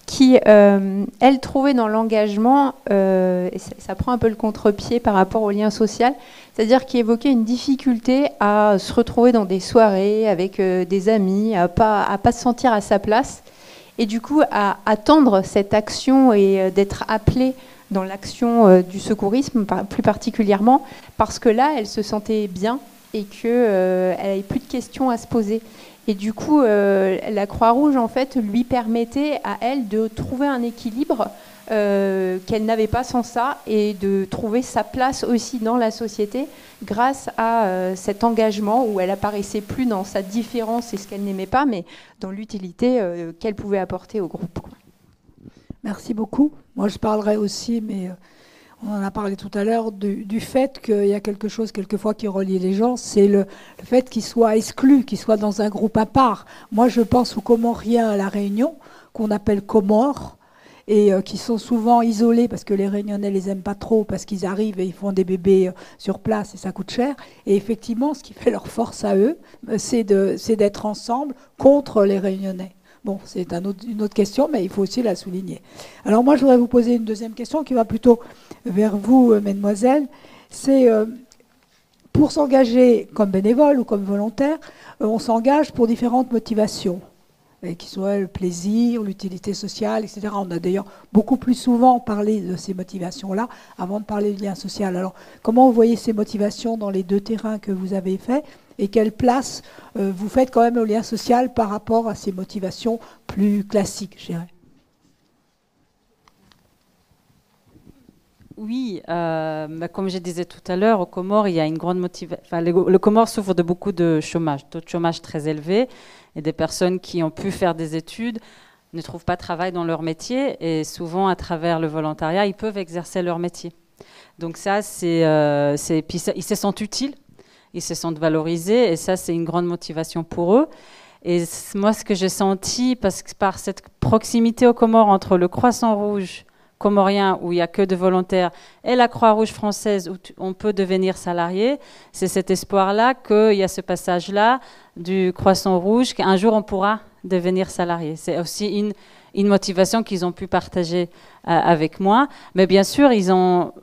qui, elle, trouvait dans l'engagement, et ça prend un peu le contre-pied par rapport au lien social, c'est-à-dire qui évoquait une difficulté à se retrouver dans des soirées avec des amis, à pas se sentir à sa place. Et du coup, à attendre cette action et d'être appelée dans l'action du secourisme, plus particulièrement, parce que là, elle se sentait bien et qu'elle n'avait plus de questions à se poser. Et du coup, la Croix-Rouge, en fait, lui permettait à elle de trouver un équilibre qu'elle n'avait pas sans ça, et de trouver sa place aussi dans la société grâce à cet engagement où elle apparaissait plus dans sa différence et ce qu'elle n'aimait pas, mais dans l'utilité qu'elle pouvait apporter au groupe. Merci beaucoup. Moi, je parlerai aussi, mais on en a parlé tout à l'heure, du fait qu'il y a quelque chose quelquefois qui relie les gens, c'est le fait qu'ils soient exclus, qu'ils soient dans un groupe à part. Moi, je pense aux Comoriens à La Réunion, qu'on appelle Comores, et qui sont souvent isolés parce que les Réunionnais les aiment pas trop, parce qu'ils arrivent et ils font des bébés sur place et ça coûte cher. Et effectivement, ce qui fait leur force à eux, c'est d'être ensemble contre les Réunionnais. Bon, c'est une autre question, mais il faut aussi la souligner. Alors moi, je voudrais vous poser une deuxième question qui va plutôt vers vous, mesdemoiselles. C'est pour s'engager comme bénévole ou comme volontaire, on s'engage pour différentes motivations, qui soient le plaisir, l'utilité sociale, etc. On a d'ailleurs beaucoup plus souvent parlé de ces motivations-là avant de parler du lien social. Alors, comment vous voyez ces motivations dans les deux terrains que vous avez faits, et quelle place vous faites quand même au lien social par rapport à ces motivations plus classiques, je dirais? Oui, comme je disais tout à l'heure, aux Comores, il y a une grande motivation. Enfin, le Comores souffre de beaucoup de chômage, taux de chômage très élevé, et des personnes qui ont pu faire des études ne trouvent pas de travail dans leur métier, et souvent, à travers le volontariat, ils peuvent exercer leur métier. Donc ça, puis ils se sentent utiles, ils se sentent valorisés, et ça, c'est une grande motivation pour eux. Et moi, ce que j'ai senti, par cette proximité aux Comores entre le Croissant Rouge comorien, où il n'y a que de volontaires, et la Croix-Rouge française, où on peut devenir salarié, c'est cet espoir-là qu'il y a ce passage-là du Croissant Rouge, qu'un jour on pourra devenir salarié. C'est aussi une motivation qu'ils ont pu partager avec moi. Mais bien sûr, ils ont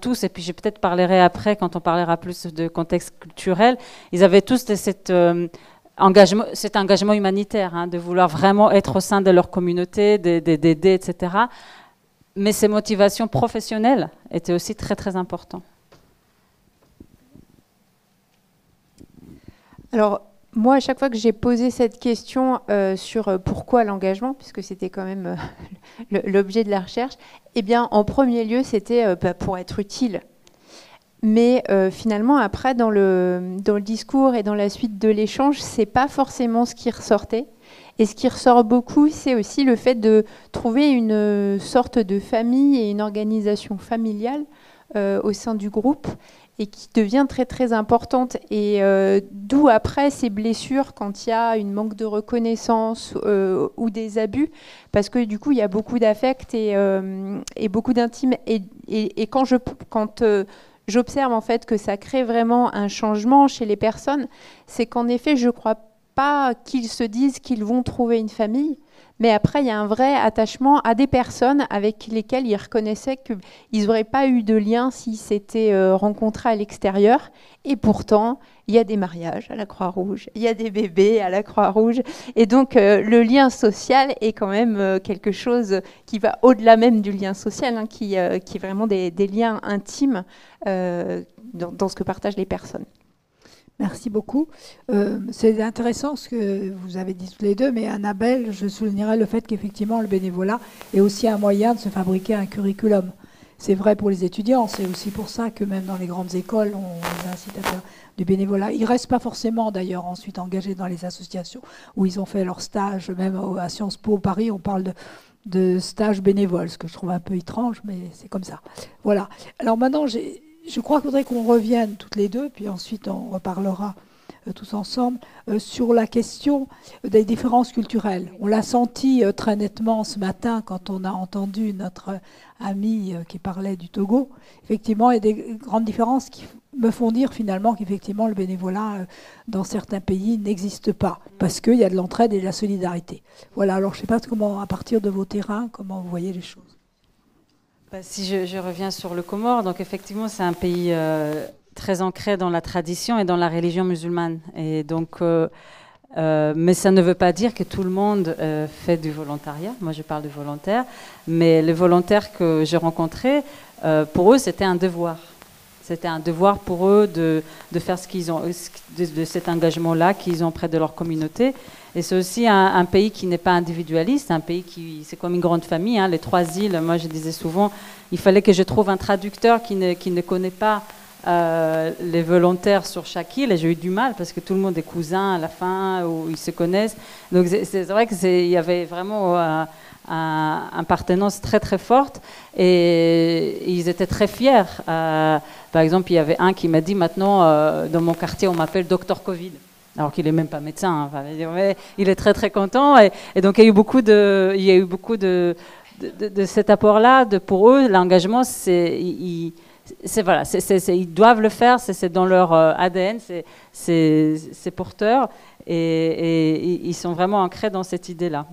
tous, et puis je peut-être parlerai après, quand on parlera plus de contexte culturel, ils avaient tous cet engagement humanitaire, de vouloir vraiment être au sein de leur communauté, d'aider, etc. Mais ces motivations professionnelles étaient aussi très, très importantes. Alors, moi, à chaque fois que j'ai posé cette question sur pourquoi l'engagement, puisque c'était quand même l'objet de la recherche, eh bien, en premier lieu, c'était pour être utile. Mais finalement, après, dans le discours et dans la suite de l'échange, c'est pas forcément ce qui ressortait. Et ce qui ressort beaucoup, c'est aussi le fait de trouver une sorte de famille et une organisation familiale au sein du groupe, et qui devient très très importante. Et d'où après ces blessures quand il y a une manque de reconnaissance ou des abus, parce que du coup il y a beaucoup d'affect et beaucoup d'intime. Et quand j'observe en fait que ça crée vraiment un changement chez les personnes, c'est qu'en effet je crois pas qu'ils se disent qu'ils vont trouver une famille, mais après il y a un vrai attachement à des personnes avec lesquelles ils reconnaissaient qu'ils n'auraient pas eu de lien s'ils s'étaient rencontrés à l'extérieur. Et pourtant, il y a des mariages à la Croix-Rouge, il y a des bébés à la Croix-Rouge, et donc le lien social est quand même quelque chose qui va au-delà même du lien social, qui est vraiment des liens intimes dans ce que partagent les personnes. Merci beaucoup. C'est intéressant ce que vous avez dit tous les deux, mais Annabelle, je soulignerai le fait qu'effectivement le bénévolat est aussi un moyen de se fabriquer un curriculum. C'est vrai pour les étudiants, c'est aussi pour ça que même dans les grandes écoles, on les incite à faire du bénévolat. Ils ne restent pas forcément d'ailleurs ensuite engagés dans les associations où ils ont fait leur stage, même à Sciences Po Paris, on parle de stage bénévole, ce que je trouve un peu étrange, mais c'est comme ça. Voilà. Alors maintenant, je crois qu'il faudrait qu'on revienne toutes les deux, puis ensuite on reparlera tous ensemble sur la question des différences culturelles. On l'a senti très nettement ce matin quand on a entendu notre ami qui parlait du Togo. Effectivement, il y a des grandes différences qui me font dire finalement qu'effectivement le bénévolat dans certains pays n'existe pas, parce qu'il y a de l'entraide et de la solidarité. Voilà, alors je ne sais pas comment, à partir de vos terrains, comment vous voyez les choses. Si je reviens sur le Comore, donc effectivement c'est un pays très ancré dans la tradition et dans la religion musulmane. Et donc Mais ça ne veut pas dire que tout le monde fait du volontariat. Moi, je parle de volontaires. Mais les volontaires que j'ai rencontrés, pour eux, c'était un devoir. C'était un devoir pour eux de faire ce qu'ils ont, de cet engagement-là qu'ils ont près de leur communauté. Et c'est aussi un pays qui n'est pas individualiste, un pays qui, c'est comme une grande famille, hein, les 3 îles. Moi, je disais souvent, il fallait que je trouve un traducteur qui ne connaît pas les volontaires sur chaque île, et j'ai eu du mal parce que tout le monde est cousins à la fin, où ils se connaissent. Donc c'est vrai qu'il y avait vraiment une appartenance très très forte, et ils étaient très fiers. Par exemple, il y avait un qui m'a dit, maintenant dans mon quartier on m'appelle Docteur Covid, alors qu'il n'est même pas médecin, hein. Enfin, mais il est très très content, et donc il y a eu beaucoup de cet apport-là. Pour eux, l'engagement, voilà, ils doivent le faire, c'est dans leur ADN, c'est porteur, et ils sont vraiment ancrés dans cette idée-là.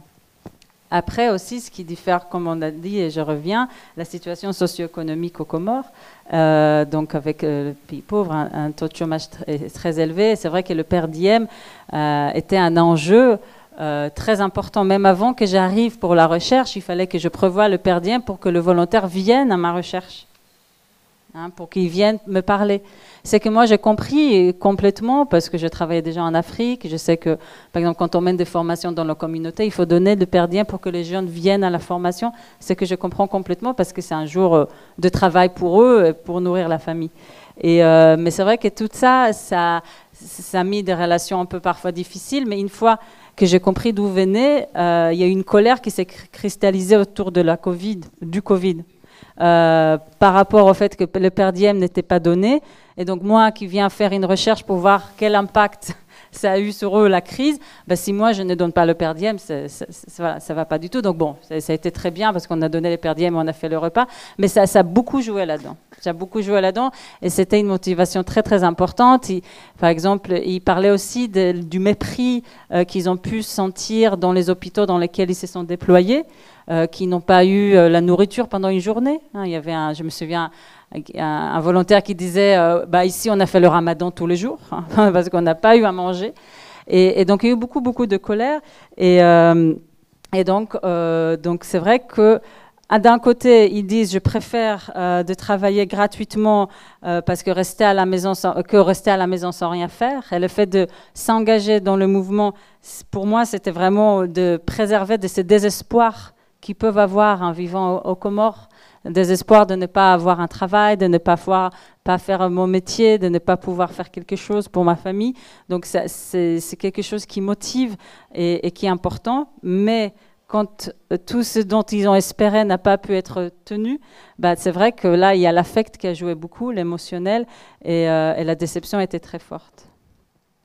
Après aussi, ce qui diffère, comme on a dit, et je reviens, la situation socio-économique aux Comores, donc avec le pays pauvre, un taux de chômage très élevé. C'est vrai que le per diem était un enjeu très important. Même avant que j'arrive pour la recherche, il fallait que je prévoie le per diem pour que le volontaire vienne à ma recherche. Pour qu'ils viennent me parler. C'est que moi j'ai compris complètement, parce que je travaillais déjà en Afrique. Je sais que, par exemple, quand on mène des formations dans nos communautés, il faut donner le per diem pour que les jeunes viennent à la formation. C'est que je comprends complètement, parce que c'est un jour de travail pour eux, pour nourrir la famille. Mais c'est vrai que tout ça a mis des relations un peu parfois difficiles, mais une fois que j'ai compris d'où venait, il y a eu une colère qui s'est cristallisée autour de du Covid. Par rapport au fait que le per diem n'était pas donné. Et donc moi qui viens faire une recherche pour voir quel impact ça a eu sur eux, la crise, si moi je ne donne pas le per diem, ça va pas du tout. Donc bon, ça a été très bien parce qu'on a donné les per diem, on a fait le repas, mais ça a beaucoup joué là-dedans. Ça a beaucoup joué là-dedans, et c'était une motivation très très importante. Par exemple, il parlait aussi du mépris qu'ils ont pu sentir dans les hôpitaux dans lesquels ils se sont déployés, qui n'ont pas eu la nourriture pendant une journée. Il y avait je me souviens, un volontaire qui disait ici on a fait le ramadan tous les jours, parce qu'on n'a pas eu à manger. Et donc il y a eu beaucoup de colère. Et donc c'est vrai que d'un côté, ils disent je préfère de travailler gratuitement parce que rester à la maison sans rien faire. Et le fait de s'engager dans le mouvement, pour moi, c'était vraiment de préserver de ce désespoir qu'ils peuvent avoir en vivant aux Comores, désespoir de ne pas avoir un travail, de ne pas faire mon métier, de ne pas pouvoir faire quelque chose pour ma famille. Donc c'est quelque chose qui motive et qui est important, mais quand tout ce dont ils ont espéré n'a pas pu être tenu, c'est vrai que là, il y a l'affect qui a joué beaucoup, l'émotionnel, et la déception était très forte.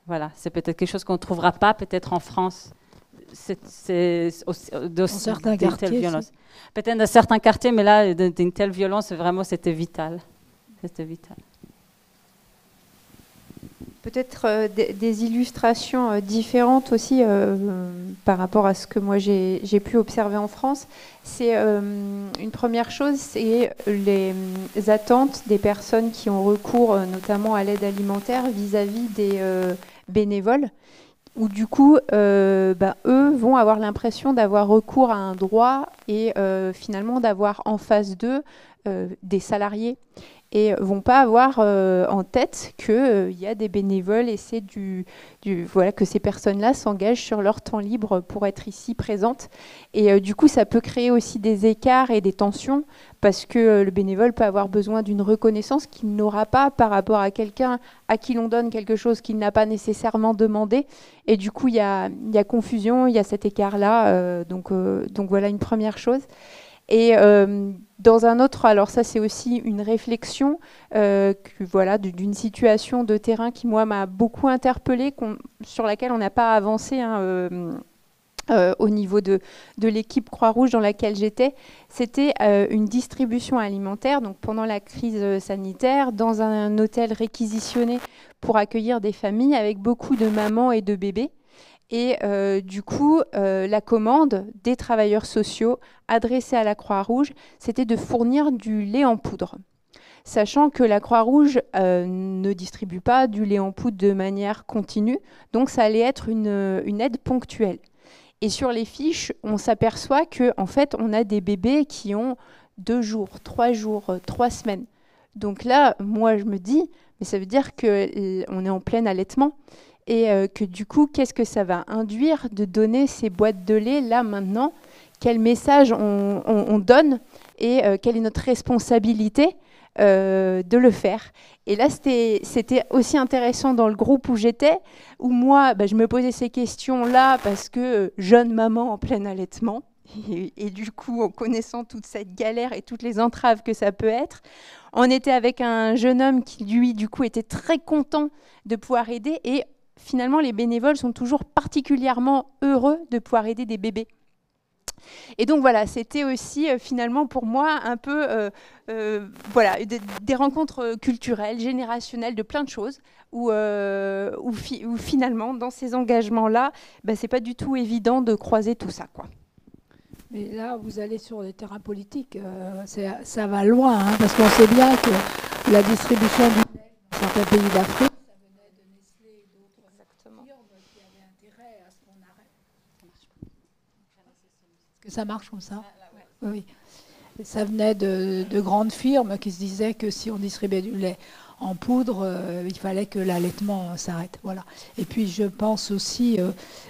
Voilà, c'est peut-être quelque chose qu'on ne trouvera pas peut-être en France. Dans certains quartiers. Peut-être dans certains quartiers, mais là, d'une telle violence, vraiment, c'était vital. C'était vital. Peut-être des illustrations différentes aussi par rapport à ce que moi j'ai pu observer en France. C'est une première chose, c'est les attentes des personnes qui ont recours notamment à l'aide alimentaire vis-à-vis des bénévoles, où du coup, eux vont avoir l'impression d'avoir recours à un droit et finalement d'avoir en face d'eux des salariés, et vont pas avoir en tête qu'il y a des bénévoles, et c'est voilà, que ces personnes-là s'engagent sur leur temps libre pour être ici présentes. Et du coup, ça peut créer aussi des écarts et des tensions, parce que le bénévole peut avoir besoin d'une reconnaissance qu'il n'aura pas par rapport à quelqu'un à qui l'on donne quelque chose qu'il n'a pas nécessairement demandé. Et du coup, il y a confusion, il y a cet écart-là. Donc voilà une première chose. Et dans un autre, alors ça c'est aussi une réflexion voilà, d'une situation de terrain qui moi m'a beaucoup interpellée, sur laquelle on n'a pas avancé au niveau de l'équipe Croix-Rouge dans laquelle j'étais. C'était une distribution alimentaire, donc pendant la crise sanitaire, dans un hôtel réquisitionné pour accueillir des familles avec beaucoup de mamans et de bébés. Et du coup, la commande des travailleurs sociaux adressée à la Croix-Rouge, c'était de fournir du lait en poudre. sachant que la Croix-Rouge ne distribue pas du lait en poudre de manière continue, donc ça allait être une aide ponctuelle. Et sur les fiches, on s'aperçoit qu'en fait, on a des bébés qui ont 2 jours, 3 semaines. Donc là, moi, je me dis, mais ça veut dire qu'on est en plein allaitement et que du coup, qu'est-ce que ça va induire de donner ces boîtes de lait là maintenant? Quel message on donne et quelle est notre responsabilité de le faire. Et là, c'était aussi intéressant dans le groupe où j'étais, où moi, je me posais ces questions-là parce que jeune maman en plein allaitement, et du coup, en connaissant toute cette galère et toutes les entraves que ça peut être, on était avec un jeune homme qui, lui, du coup, était très content de pouvoir aider. Et finalement, les bénévoles sont toujours particulièrement heureux de pouvoir aider des bébés. Et donc voilà, c'était aussi finalement pour moi un peu voilà, des rencontres culturelles, générationnelles, de plein de choses, où finalement, dans ces engagements-là, c'est pas du tout évident de croiser tout ça, quoi. Mais là, vous allez sur les terrains politiques, ça va loin, hein, parce qu'on sait bien que la distribution du lait dans certains pays d'Afrique, ça venait de Nestlé et d'autres firmes qui avaient intérêt à ce qu'on arrête. Est-ce que ça marche comme ça? Oui. Et ça venait de grandes firmes qui se disaient que si on distribuait du lait en poudre, il fallait que l'allaitement s'arrête. Voilà. Et puis je pense aussi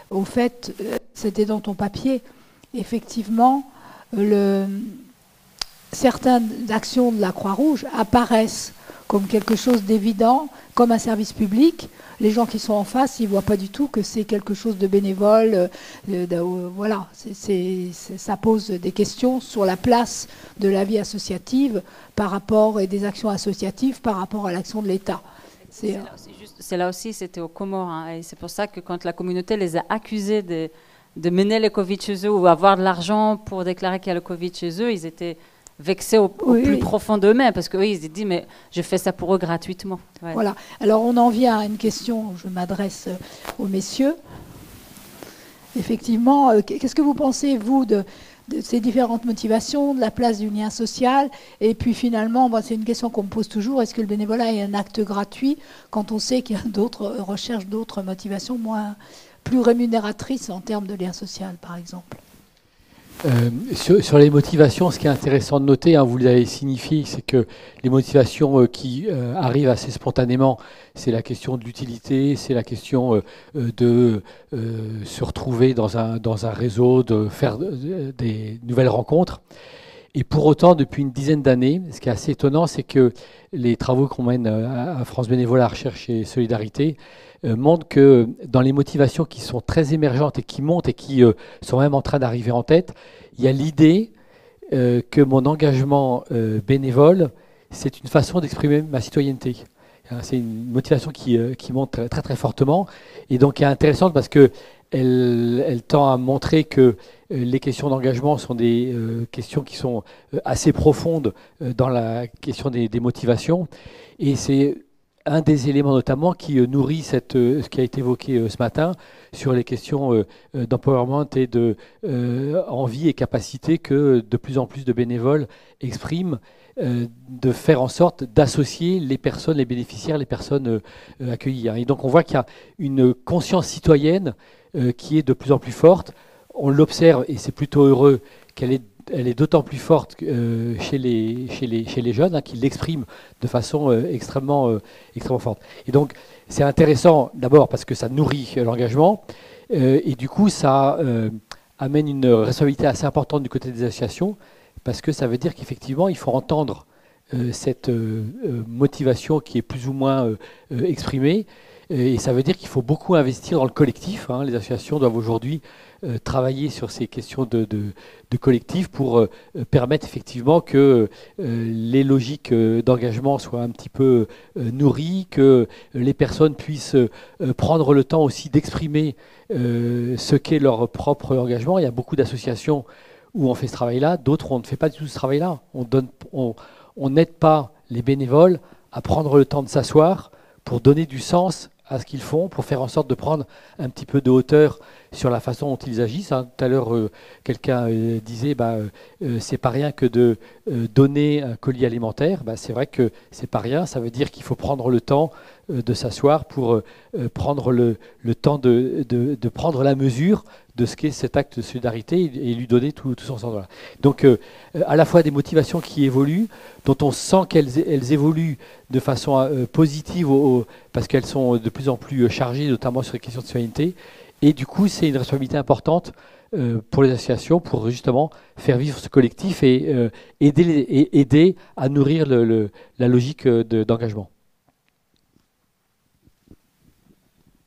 au fait, c'était dans ton papier, effectivement, certaines actions de la Croix-Rouge apparaissent comme quelque chose d'évident, comme un service public. Les gens qui sont en face, ils ne voient pas du tout que c'est quelque chose de bénévole. Voilà, ça pose des questions sur la place de la vie associative par rapport, et des actions associatives par rapport à l'action de l'État. C'est là aussi, c'était aux Comores. Hein, et c'est pour ça que quand la communauté les a accusés de mener le Covid chez eux ou avoir de l'argent pour déclarer qu'il y a le Covid chez eux, ils étaient vexés au plus profond d'eux-mêmes, parce qu'ils se disent, mais je fais ça pour eux gratuitement. Ouais. Voilà. Alors on en vient à une question, je m'adresse aux messieurs. Effectivement, qu'est-ce que vous pensez, vous, de ces différentes motivations, de la place du lien social? Et puis finalement, c'est une question qu'on me pose toujours, est-ce que le bénévolat est un acte gratuit quand on sait qu'il y a d'autres recherches, d'autres motivations plus rémunératrices en termes de lien social, par exemple? Sur les motivations, ce qui est intéressant de noter, hein, vous l'avez signifié, c'est que les motivations qui arrivent assez spontanément, c'est la question de l'utilité, c'est la question de se retrouver dans un réseau, de faire des nouvelles rencontres. Et pour autant, depuis une dizaine d'années, ce qui est assez étonnant, c'est que les travaux qu'on mène à France Bénévolat, Recherche et Solidarité montrent que dans les motivations qui sont très émergentes et qui montent et qui sont même en train d'arriver en tête, il y a l'idée que mon engagement bénévole, c'est une façon d'exprimer ma citoyenneté. C'est une motivation qui monte très, très, très fortement et donc qui est intéressante parce qu'elle tend à montrer que les questions d'engagement sont des questions qui sont assez profondes dans la question des motivations. Et c'est un des éléments notamment qui nourrit ce qui a été évoqué ce matin sur les questions d'empowerment et de envie et capacité que de plus en plus de bénévoles expriment, de faire en sorte d'associer les personnes, les bénéficiaires, les personnes accueillies. Et donc on voit qu'il y a une conscience citoyenne qui est de plus en plus forte. On l'observe, et c'est plutôt heureux, elle est d'autant plus forte chez les jeunes, hein, qui l'expriment de façon extrêmement forte. Et donc c'est intéressant d'abord parce que ça nourrit l'engagement, et du coup ça amène une responsabilité assez importante du côté des associations, parce que ça veut dire qu'effectivement il faut entendre cette motivation qui est plus ou moins exprimée, et ça veut dire qu'il faut beaucoup investir dans le collectif. Hein. Les associations doivent aujourd'hui travailler sur ces questions de collectif pour permettre effectivement que les logiques d'engagement soient un petit peu nourries, que les personnes puissent prendre le temps aussi d'exprimer ce qu'est leur propre engagement. Il y a beaucoup d'associations où on fait ce travail-là, d'autres on ne fait pas du tout ce travail-là. On n'aide pas les bénévoles à prendre le temps de s'asseoir pour donner du sens à ce qu'ils font pour faire en sorte de prendre un petit peu de hauteur sur la façon dont ils agissent. Tout à l'heure, quelqu'un disait c'est pas rien que de donner un colis alimentaire. C'est vrai que c'est pas rien. Ça veut dire qu'il faut prendre le temps de s'asseoir pour prendre le temps de prendre la mesure de ce qu'est cet acte de solidarité et lui donner tout son sens. Voilà. Donc, à la fois des motivations qui évoluent, dont on sent qu'elles évoluent de façon positive parce qu'elles sont de plus en plus chargées, notamment sur les questions de citoyenneté. Et du coup, c'est une responsabilité importante pour les associations pour justement faire vivre ce collectif et aider à nourrir la logique d'engagement.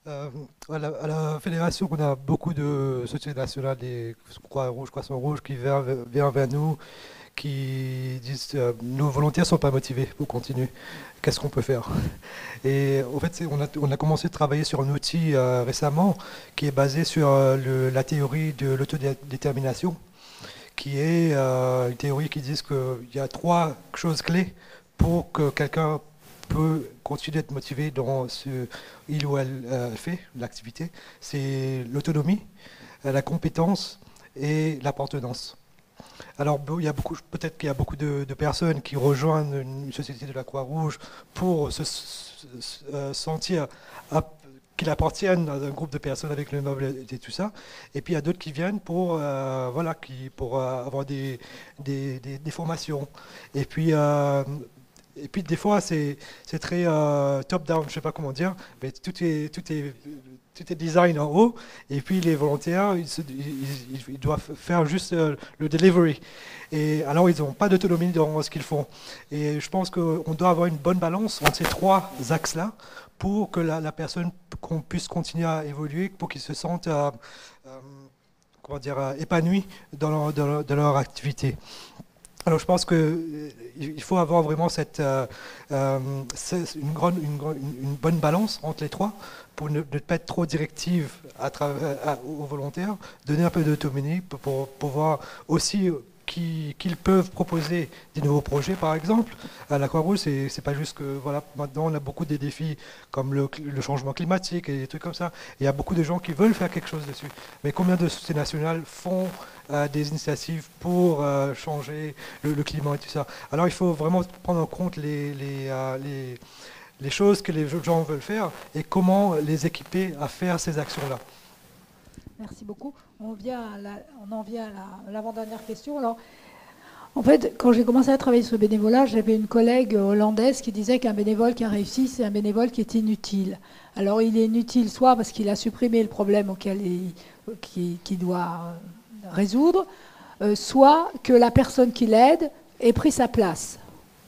À la fédération, on a beaucoup de sociétés nationales, des Croix-Rouge, Croissant-Rouge qui viennent vers nous, qui disent nos volontaires ne sont pas motivés pour continuer. Qu'est-ce qu'on peut faire? Et en fait, on a commencé à travailler sur un outil récemment qui est basé sur la théorie de l'autodétermination, qui est une théorie qui dit qu'il y a 3 choses clés pour que quelqu'un peut continuer d'être motivé dans ce il ou elle fait, l'activité. C'est l'autonomie, la compétence et l'appartenance. Alors, peut-être qu'il y a beaucoup de personnes qui rejoignent une société de la Croix-Rouge pour se sentir qu'ils appartiennent à un groupe de personnes avec le noble et tout ça. Et puis, il y a d'autres qui viennent pour avoir des formations. Et puis des fois, c'est très top-down, je ne sais pas comment dire, mais tout est design en haut, et puis les volontaires, ils doivent faire juste le delivery. Et alors, ils n'ont pas d'autonomie dans ce qu'ils font. Et je pense qu'on doit avoir une bonne balance entre ces 3 axes-là pour que la personne qu'on puisse continuer à évoluer, pour qu'ils se sentent épanouis dans leur activité. Alors je pense qu'il faut avoir vraiment une bonne balance entre les 3 pour ne pas être trop directive aux volontaires, donner un peu d'autonomie pour pouvoir aussi qu'ils peuvent proposer des nouveaux projets, par exemple. À la Croix-Rouge, c'est pas juste que, voilà, maintenant on a beaucoup de défis comme le changement climatique et des trucs comme ça. Il y a beaucoup de gens qui veulent faire quelque chose dessus. Mais combien de sociétés nationales font des initiatives pour changer le climat et tout ça? Alors il faut vraiment prendre en compte les choses que les gens veulent faire et comment les équiper à faire ces actions-là. Merci beaucoup. On en vient à l'avant-dernière question. Alors, en fait, quand j'ai commencé à travailler sur le bénévolat, j'avais une collègue hollandaise qui disait qu'un bénévole qui a réussi, c'est un bénévole qui est inutile. Alors, il est inutile soit parce qu'il a supprimé le problème qu'il doit résoudre, soit que la personne qui l'aide ait pris sa place.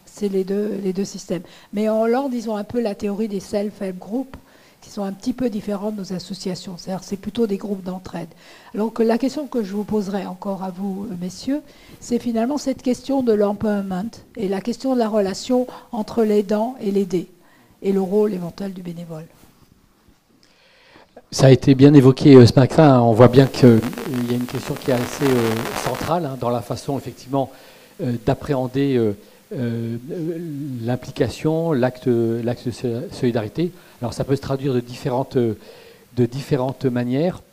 C'est les deux systèmes. Mais en Hollande, ils ont un peu la théorie des self-help groups, qui sont un petit peu différents de nos associations. C'est-à-dire c'est plutôt des groupes d'entraide. Alors que la question que je vous poserai encore à vous, messieurs, c'est finalement cette question de l'empowerment et la question de la relation entre l'aidant et l'aidé, et le rôle éventuel du bénévole. Ça a été bien évoqué ce matin. On voit bien qu'il y a une question qui est assez centrale dans la façon, effectivement, d'appréhender l'implication, l'acte de solidarité. Alors ça peut se traduire de différentes manières.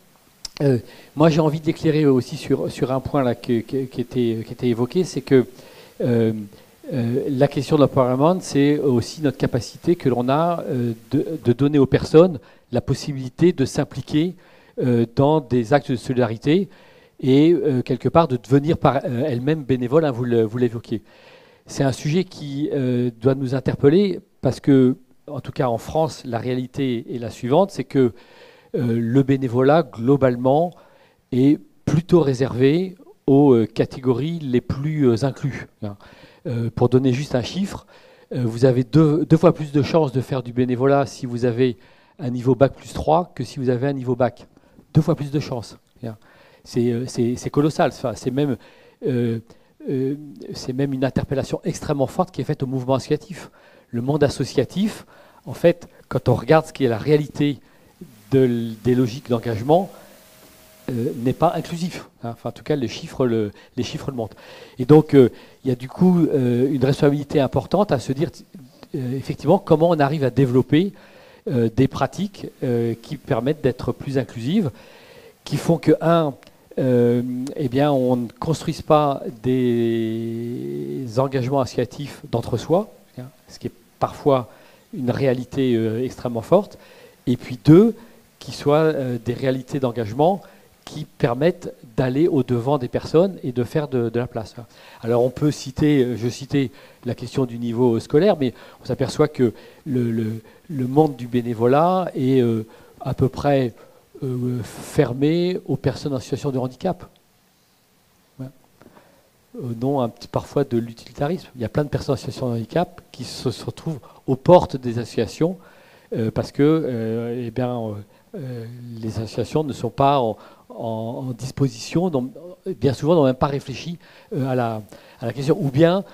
Moi j'ai envie d'éclairer aussi sur un point là, qui était évoqué, c'est que la question de l'empowerment, c'est aussi notre capacité que l'on a de donner aux personnes la possibilité de s'impliquer dans des actes de solidarité et quelque part de devenir par elles-mêmes bénévoles, hein, vous l'évoquiez. C'est un sujet qui doit nous interpeller parce que, en tout cas en France, la réalité est la suivante, c'est que le bénévolat, globalement, est plutôt réservé aux catégories les plus incluses. Pour donner juste un chiffre, vous avez deux fois plus de chances de faire du bénévolat si vous avez un niveau Bac plus 3 que si vous avez un niveau Bac. 2 fois plus de chances. C'est colossal. C'est même une interpellation extrêmement forte qui est faite au mouvement associatif. Le monde associatif, en fait, quand on regarde ce qui est la réalité des logiques d'engagement, n'est pas inclusif. Enfin, en tout cas, les chiffres le montrent. Et donc, il y a du coup une responsabilité importante à se dire, effectivement, comment on arrive à développer des pratiques qui permettent d'être plus inclusives, qui font que, eh bien, on ne construise pas des engagements associatifs d'entre-soi, ce qui est parfois une réalité extrêmement forte, et puis 2, qui soient des réalités d'engagement qui permettent d'aller au-devant des personnes et de faire de la place. Alors on peut citer, je citais la question du niveau scolaire, mais on s'aperçoit que le monde du bénévolat est à peu près fermé aux personnes en situation de handicap. Au nom parfois de l'utilitarisme. Il y a plein de personnes en situation de handicap qui se retrouvent aux portes des associations parce que eh bien, les associations ne sont pas en disposition, bien souvent n'ont même pas réfléchi à la question. Ou bien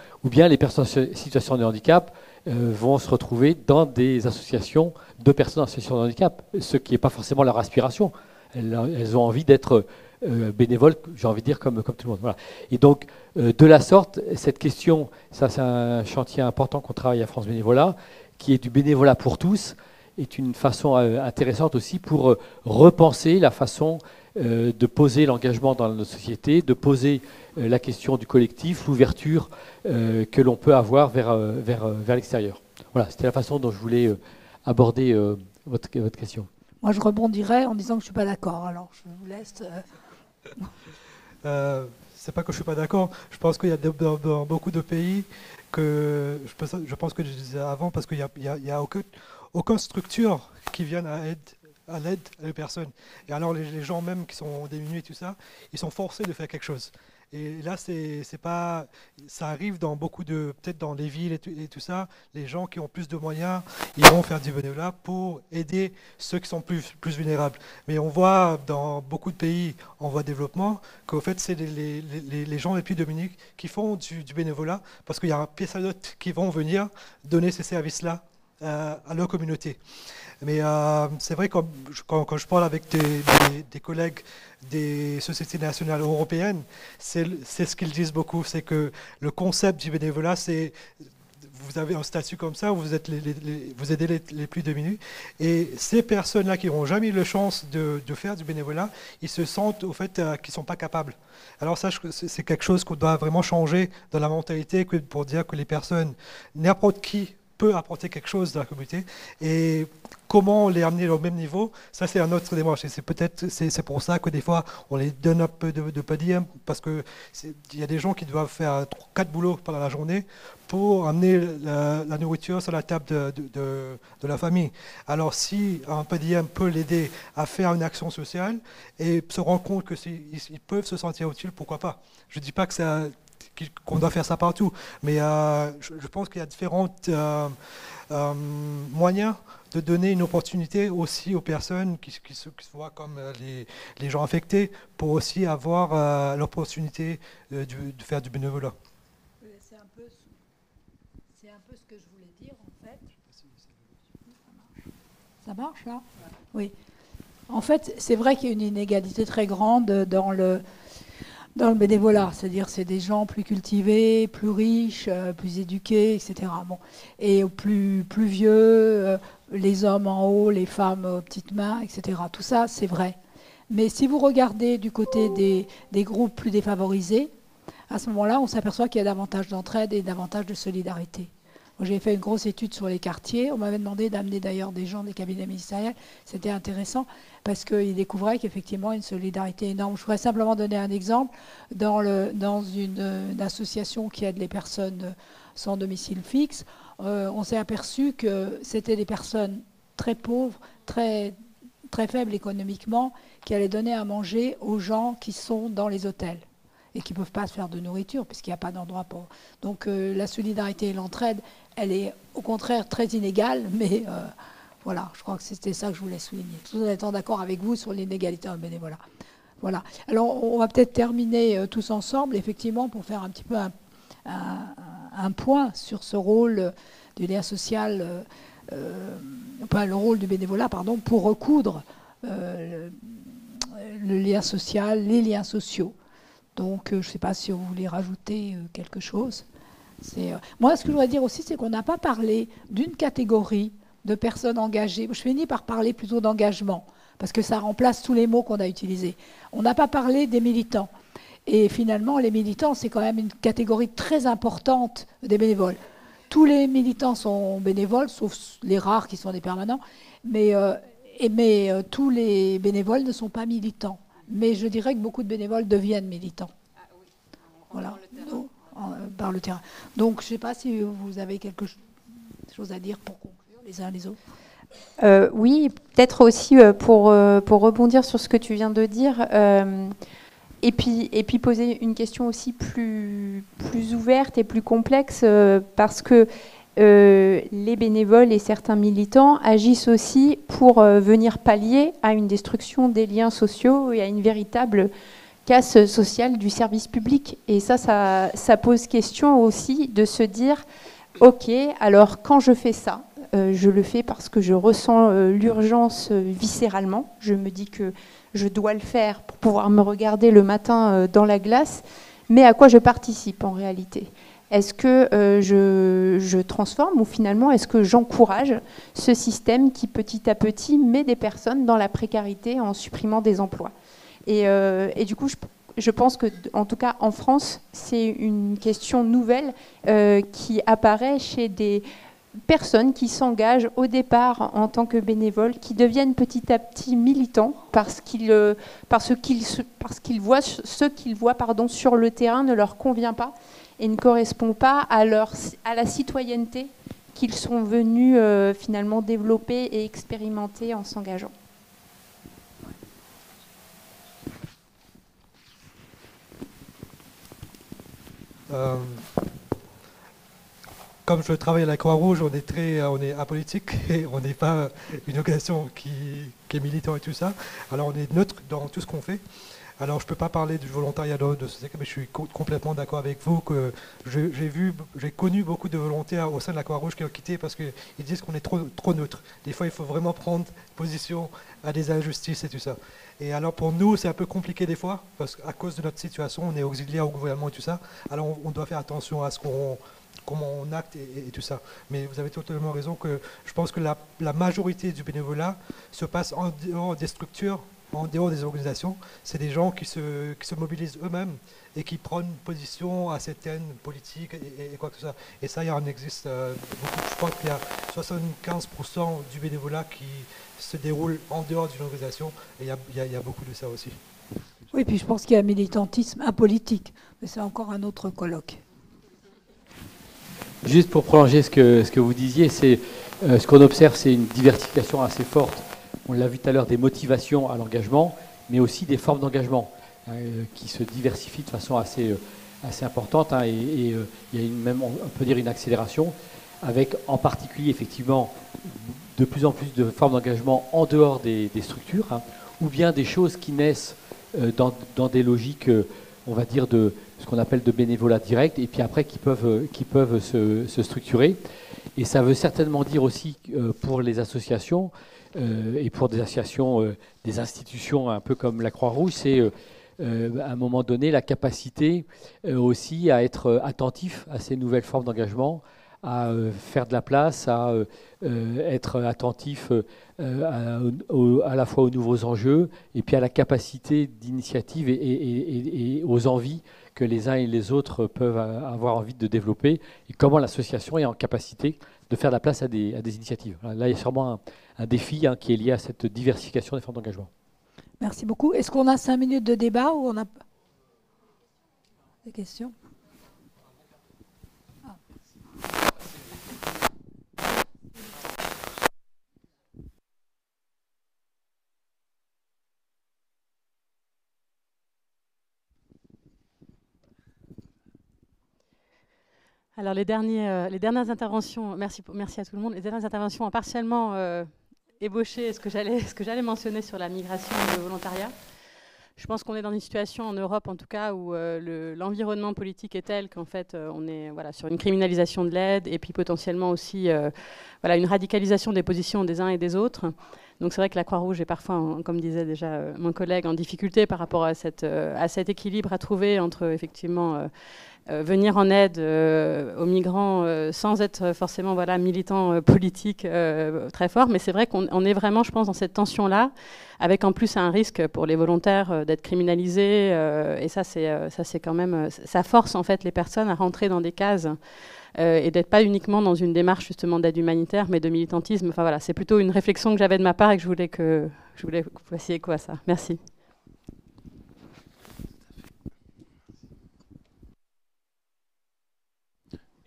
les personnes en situation de handicap vont se retrouver dans des associations de personnes en situation de handicap, ce qui n'est pas forcément leur aspiration. Elles ont envie d'être bénévoles, j'ai envie de dire, comme tout le monde. Voilà. Et donc, de la sorte, cette question, ça c'est un chantier important qu'on travaille à France Bénévolat, qui est du bénévolat pour tous, est une façon intéressante aussi pour repenser la façon de poser l'engagement dans notre société, de poser la question du collectif, l'ouverture que l'on peut avoir vers l'extérieur. Voilà, c'était la façon dont je voulais aborder votre question. Moi, je rebondirais en disant que je ne suis pas d'accord. Alors, je vous laisse. C'est pas que je suis pas d'accord. Je pense qu'il y a dans beaucoup de pays que je pense que je disais avant parce qu'il y a aucune structure qui vienne à l'aide des personnes. Et alors les gens même qui sont démunis et tout ça, ils sont forcés de faire quelque chose. Et là, c'est pas, ça arrive dans beaucoup peut-être dans les villes et tout ça, les gens qui ont plus de moyens, ils vont faire du bénévolat pour aider ceux qui sont plus vulnérables. Mais on voit dans beaucoup de pays en voie de développement qu'au fait, c'est les gens les plus démunis qui font du bénévolat parce qu'il y a un pilote qui vont venir donner ces services-là à leur communauté. Mais c'est vrai que quand je parle avec des collègues des sociétés nationales européennes, c'est ce qu'ils disent beaucoup, c'est que le concept du bénévolat, c'est vous avez un statut comme ça, vous aidez les plus démunis, et ces personnes-là qui n'ont jamais eu la chance de faire du bénévolat, ils se sentent au fait qu'ils ne sont pas capables. Alors ça, c'est quelque chose qu'on doit vraiment changer dans la mentalité pour dire que les personnes, n'importe qui, peut apporter quelque chose dans la communauté et comment les amener au même niveau, ça c'est un autre démarche et c'est pour ça que des fois on les donne un peu de podium parce que il y a des gens qui doivent faire 4 boulots pendant la journée pour amener la nourriture sur la table de la famille. Alors si un podium peut l'aider à faire une action sociale et se rendre compte que ils peuvent se sentir utiles, pourquoi pas. Je ne dis pas que ça qu'on doit faire ça partout. Mais je pense qu'il y a différents moyens de donner une opportunité aussi aux personnes qui se voient comme les gens affectés pour aussi avoir l'opportunité de faire du bénévolat. C'est un peu ce que je voulais dire en fait. Ça marche là ? Oui. En fait, c'est vrai qu'il y a une inégalité très grande dans le bénévolat, c'est-à-dire c'est des gens plus cultivés, plus riches, plus éduqués, etc. Bon. Et plus vieux, les hommes en haut, les femmes aux petites mains, etc. Tout ça, c'est vrai. Mais si vous regardez du côté des groupes plus défavorisés, à ce moment-là, on s'aperçoit qu'il y a davantage d'entraide et davantage de solidarité. Moi, j'ai fait une grosse étude sur les quartiers. On m'avait demandé d'amener d'ailleurs des gens des cabinets ministériels. C'était intéressant parce qu'ils découvraient qu'effectivement, il y a une solidarité énorme. Je voudrais simplement donner un exemple. Dans une association qui aide les personnes sans domicile fixe, on s'est aperçu que c'était des personnes très pauvres, très, très faibles économiquement, qui allaient donner à manger aux gens qui sont dans les hôtels et qui ne peuvent pas se faire de nourriture puisqu'il n'y a pas d'endroit pour... Donc la solidarité et l'entraide, elle est au contraire très inégale, mais voilà, je crois que c'était ça que je voulais souligner. Tout en étant d'accord avec vous sur l'inégalité en bénévolat. Voilà. Alors on va peut-être terminer tous ensemble, effectivement, pour faire un petit peu un point sur ce rôle du lien social, le rôle du bénévolat, pardon, pour recoudre le lien social, les liens sociaux. Donc, je ne sais pas si vous voulez rajouter quelque chose. Moi, ce que je voudrais dire aussi, c'est qu'on n'a pas parlé d'une catégorie de personnes engagées. Je finis par parler plutôt d'engagement, parce que ça remplace tous les mots qu'on a utilisés. On n'a pas parlé des militants. Et finalement, les militants, c'est quand même une catégorie très importante des bénévoles. Tous les militants sont bénévoles, sauf les rares qui sont des permanents, mais tous les bénévoles ne sont pas militants. Mais je dirais que beaucoup de bénévoles deviennent militants. Voilà, par le terrain. Donc, je ne sais pas si vous avez quelque chose à dire pour conclure les uns les autres. Oui, peut-être aussi pour rebondir sur ce que tu viens de dire, et puis poser une question aussi plus ouverte et plus complexe, parce que les bénévoles et certains militants agissent aussi pour venir pallier à une destruction des liens sociaux et à une véritable casse sociale du service public. Et ça pose question aussi de se dire, ok, alors quand je fais ça, je le fais parce que je ressens l'urgence viscéralement. Je me dis que je dois le faire pour pouvoir me regarder le matin dans la glace. Mais à quoi je participe en réalité ? Est-ce que je transforme ou finalement est-ce que j'encourage ce système qui petit à petit met des personnes dans la précarité en supprimant des emplois ? Et du coup, je pense que, en tout cas en France, c'est une question nouvelle qui apparaît chez des personnes qui s'engagent au départ en tant que bénévoles, qui deviennent petit à petit militants parce qu'ils voient ce qu'ils voient sur le terrain ne leur convient pas et ne correspond pas à la citoyenneté qu'ils sont venus finalement développer et expérimenter en s'engageant. Comme je travaille à la Croix-Rouge, on est apolitique et on n'est pas une organisation qui est militant et tout ça. Alors on est neutre dans tout ce qu'on fait. Alors je ne peux pas parler du volontariat de ce secteur, mais je suis complètement d'accord avec vous que j'ai connu beaucoup de volontaires au sein de la Croix-Rouge qui ont quitté parce qu'ils disent qu'on est trop neutre. Des fois, il faut vraiment prendre position à des injustices et tout ça. Et alors pour nous, c'est un peu compliqué des fois, parce qu'à cause de notre situation, on est auxiliaire au gouvernement et tout ça. Alors on doit faire attention à comment on acte et tout ça. Mais vous avez totalement raison que je pense que la majorité du bénévolat se passe en dehors des structures, en dehors des organisations. C'est des gens qui se mobilisent eux-mêmes et qui prennent position à certaines politiques et quoi que ce soit. Et ça, il en existe beaucoup. Je pense qu'il y a 75% du bénévolat qui se déroule en dehors d'une organisation. Et il y a beaucoup de ça aussi. Oui, puis je pense qu'il y a un militantisme apolitique. Mais c'est encore un autre colloque. Juste pour prolonger ce que vous disiez, c'est ce qu'on observe, c'est une diversification assez forte. On l'a vu tout à l'heure, des motivations à l'engagement, mais aussi des formes d'engagement qui se diversifient de façon assez importante. Et il y a même, on peut dire, une accélération, avec en particulier effectivement de plus en plus de formes d'engagement en dehors des structures, ou bien des choses qui naissent dans des logiques, on va dire, de ce qu'on appelle de bénévolat direct, et puis après qui peuvent se structurer. Et ça veut certainement dire aussi pour les associations et pour des associations, des institutions un peu comme la Croix-Rouge, c'est à un moment donné la capacité aussi à être attentif à ces nouvelles formes d'engagement, à faire de la place, à être attentif à la fois aux nouveaux enjeux et puis à la capacité d'initiative et aux envies que les uns et les autres peuvent avoir envie de développer, et comment l'association est en capacité de faire de la place à des initiatives. Là, il y a sûrement un défi qui est lié à cette diversification des formes d'engagement. Merci beaucoup. Est-ce qu'on a 5 minutes de débat ou on a des questions ? Alors les dernières interventions, merci à tout le monde. Les dernières interventions ont partiellement ébauché ce que j'allais mentionner sur la migration et le volontariat. Je pense qu'on est dans une situation en Europe, en tout cas, où l'environnement politique est tel qu'en fait, on est sur une criminalisation de l'aide et puis potentiellement aussi une radicalisation des positions des uns et des autres. Donc c'est vrai que la Croix-Rouge est parfois, comme disait déjà mon collègue, en difficulté par rapport à cet équilibre à trouver entre effectivement venir en aide aux migrants sans être forcément militant politique très fort. Mais c'est vrai qu'on est vraiment, je pense, dans cette tension-là, avec en plus un risque pour les volontaires d'être criminalisés. Et ça, c'est quand même, ça force en fait les personnes à rentrer dans des cases et d'être pas uniquement dans une démarche justement d'aide humanitaire, mais de militantisme. Enfin voilà, c'est plutôt une réflexion que j'avais de ma part et que je voulais que vous fassiez écho à ça. Merci.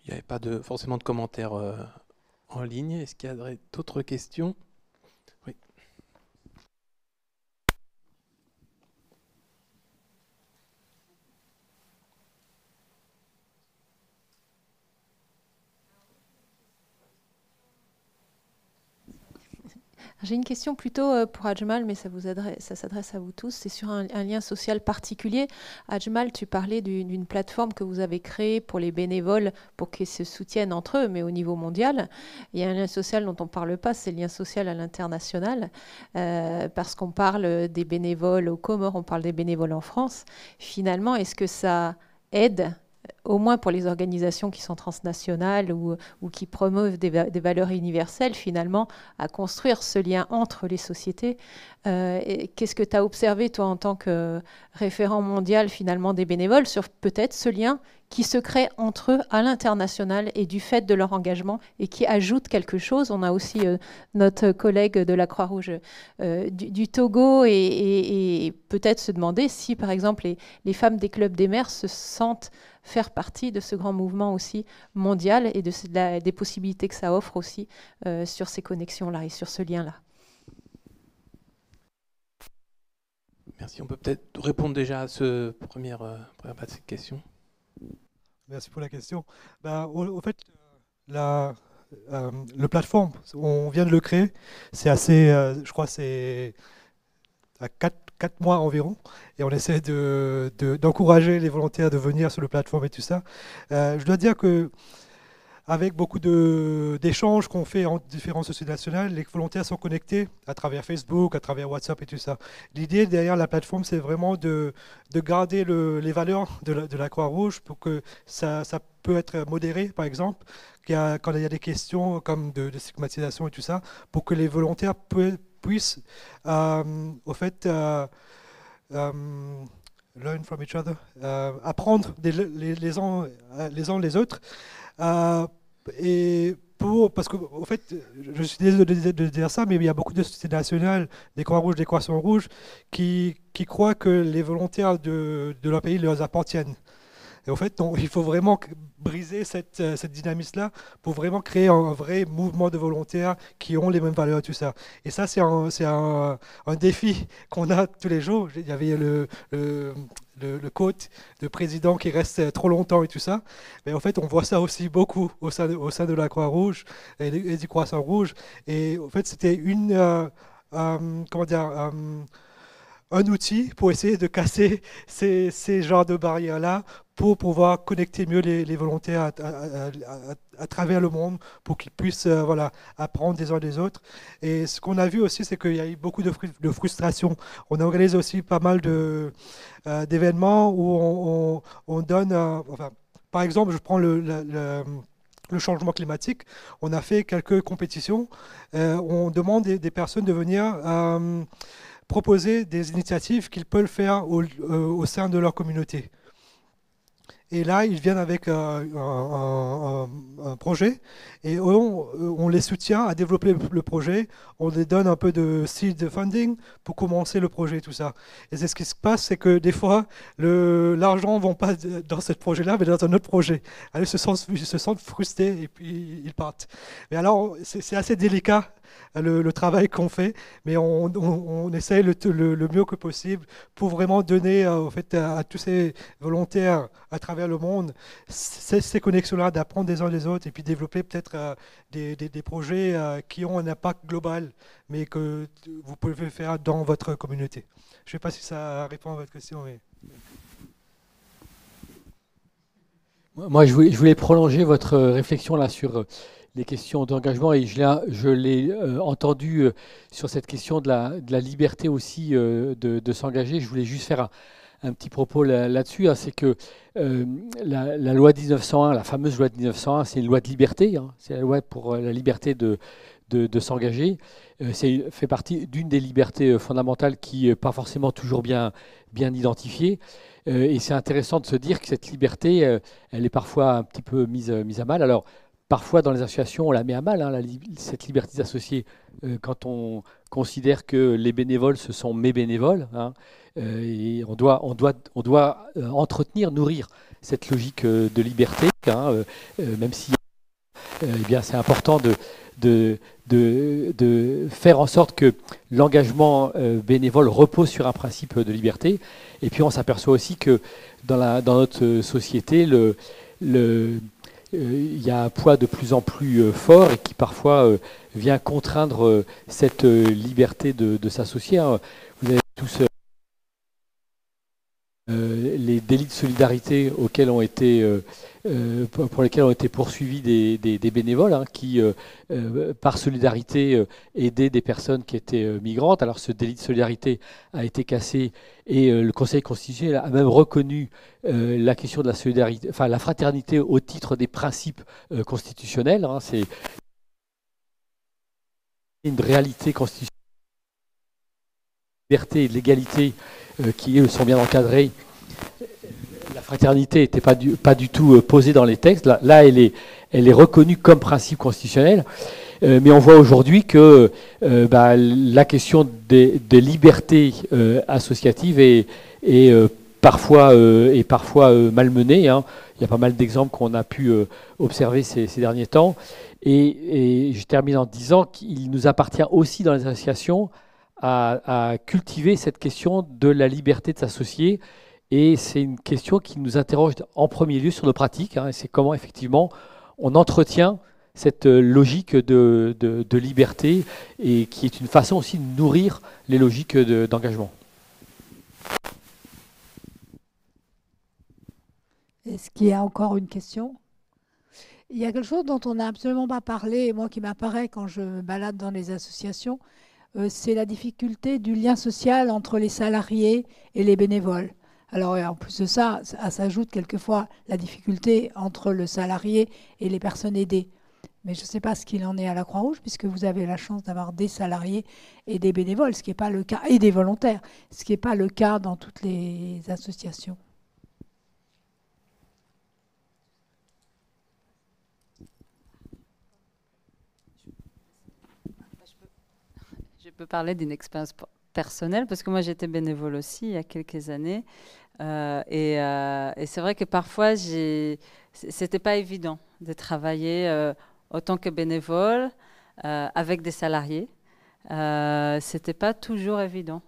Il n'y avait pas forcément de commentaires en ligne. Est-ce qu'il y a d'autres questions? Oui. J'ai une question plutôt pour Adjmal, mais ça s'adresse à vous tous. C'est sur un lien social particulier. Adjmal, tu parlais d'une plateforme que vous avez créée pour les bénévoles pour qu'ils se soutiennent entre eux, mais au niveau mondial. Il y a un lien social dont on ne parle pas, c'est le lien social à l'international, parce qu'on parle des bénévoles aux Comores, on parle des bénévoles en France. Finalement, est-ce que ça aide, au moins pour les organisations qui sont transnationales ou qui promeuvent des valeurs universelles, finalement, à construire ce lien entre les sociétés? Qu'est-ce que tu as observé, toi, en tant que référent mondial, finalement, des bénévoles, sur peut-être ce lien qui se crée entre eux à l'international et du fait de leur engagement et qui ajoute quelque chose? On a aussi notre collègue de la Croix-Rouge du Togo et peut-être se demander si, par exemple, les femmes des clubs des mères se sentent faire partie de ce grand mouvement aussi mondial et des possibilités que ça offre aussi sur ces connexions-là et sur ce lien-là. Merci. On peut peut-être répondre déjà à ce première part de cette question. Merci pour la question. Au fait, le plateforme, on vient de le créer. C'est assez, je crois, c'est à 4 mois environ, et on essaie d'encourager les volontaires de venir sur le plateforme et tout ça. Je dois dire que avec beaucoup d'échanges qu'on fait en différentes sociétés nationales, les volontaires sont connectés à travers Facebook, à travers WhatsApp et tout ça. L'idée derrière la plateforme, c'est vraiment de garder les valeurs de la Croix-Rouge pour que ça peut être modéré, par exemple, quand il y a des questions comme de stigmatisation et tout ça, pour que les volontaires puissent, au fait, learn from each other, apprendre les uns les autres. Parce qu'au fait, je suis désolé de dire ça, mais il y a beaucoup de sociétés nationales, des Croix-Rouges, des Croissants-Rouges, qui croient que les volontaires de leur pays leur appartiennent. Et en fait, il faut vraiment briser cette dynamisme-là pour vraiment créer un vrai mouvement de volontaires qui ont les mêmes valeurs et tout ça. Et ça, c'est un défi qu'on a tous les jours. Il y avait le quote de président qui reste trop longtemps et tout ça. Mais en fait, on voit ça aussi beaucoup au sein de la Croix-Rouge et du Croissant-Rouge. Et en fait, c'était un outil pour essayer de casser ces genres de barrières-là pour pouvoir connecter mieux les volontaires à travers le monde pour qu'ils puissent apprendre des uns des autres. Et ce qu'on a vu aussi, c'est qu'il y a eu beaucoup de frustration. On organise aussi pas mal d'événements où on donne... par exemple, je prends le changement climatique. On a fait quelques compétitions. On demande des personnes de venir... proposer des initiatives qu'ils peuvent faire au sein de leur communauté. Et là, ils viennent avec un projet et on les soutient à développer le projet. On les donne un peu de seed funding pour commencer le projet, tout ça. Et c'est ce qui se passe, c'est que des fois, l'argent ne va pas dans ce projet-là, mais dans un autre projet. Alors, ils se sentent frustrés et puis ils partent. Mais alors, c'est assez délicat le travail qu'on fait, mais on essaye le mieux que possible pour vraiment donner à tous ces volontaires à travers le monde ces connexions-là, d'apprendre des uns des autres et puis développer peut-être des projets qui ont un impact global, mais que vous pouvez faire dans votre communauté. Je ne sais pas si ça répond à votre question. Mais... Moi, je voulais prolonger votre réflexion là sur les questions d'engagement et je l'ai entendu sur cette question de la liberté aussi de s'engager. Je voulais juste faire un petit propos là-dessus, hein, c'est que la loi de 1901, la fameuse loi de 1901, c'est une loi de liberté, hein, c'est la loi pour la liberté de s'engager. Fait partie d'une des libertés fondamentales qui n'est pas forcément toujours bien identifiée. Et c'est intéressant de se dire que cette liberté, elle est parfois un petit peu mise à mal. Alors, parfois, dans les associations, on la met à mal, hein, cette liberté d'associer, quand on considère que les bénévoles, ce sont mes bénévoles. Hein, et on doit entretenir, nourrir cette logique de liberté, hein, même si eh bien, c'est important de faire en sorte que l'engagement bénévole repose sur un principe de liberté. Et puis on s'aperçoit aussi que dans notre société, il y a un poids de plus en plus fort et qui parfois vient contraindre cette liberté de s'associer. Vous avez tous les délits de solidarité pour lesquels ont été poursuivis des bénévoles, hein, qui, par solidarité, aidaient des personnes qui étaient migrantes. Alors ce délit de solidarité a été cassé et le Conseil constitutionnel a même reconnu la question de la solidarité, enfin la fraternité au titre des principes constitutionnels. Hein, c'est une réalité constitutionnelle. Liberté et de l'égalité qui sont bien encadrées. La fraternité n'était pas du tout posée dans les textes. Là elle est reconnue comme principe constitutionnel. Mais on voit aujourd'hui que la question des libertés associatives est parfois malmenée. Hein. Il y a pas mal d'exemples qu'on a pu observer ces derniers temps. Et je termine en disant qu'il nous appartient aussi dans les associations à cultiver cette question de la liberté de s'associer. Et c'est une question qui nous interroge en premier lieu sur nos pratiques. Hein, et c'est comment effectivement on entretient cette logique de liberté et qui est une façon aussi de nourrir les logiques d'engagement. Est-ce qu'il y a encore une question ? Il y a quelque chose dont on n'a absolument pas parlé, et moi qui m'apparaît quand je me balade dans les associations, c'est la difficulté du lien social entre les salariés et les bénévoles. Alors en plus de ça, s'ajoute quelquefois la difficulté entre le salarié et les personnes aidées. Mais je ne sais pas ce qu'il en est à la Croix-Rouge, puisque vous avez la chance d'avoir des salariés et des bénévoles, ce qui n'est pas le cas, et des volontaires, ce qui n'est pas le cas dans toutes les associations. Je peux parler d'une expérience personnelle, parce que moi j'étais bénévole aussi il y a quelques années. Et c'est vrai que parfois, c'était pas évident de travailler autant que bénévole avec des salariés. C'était pas toujours évident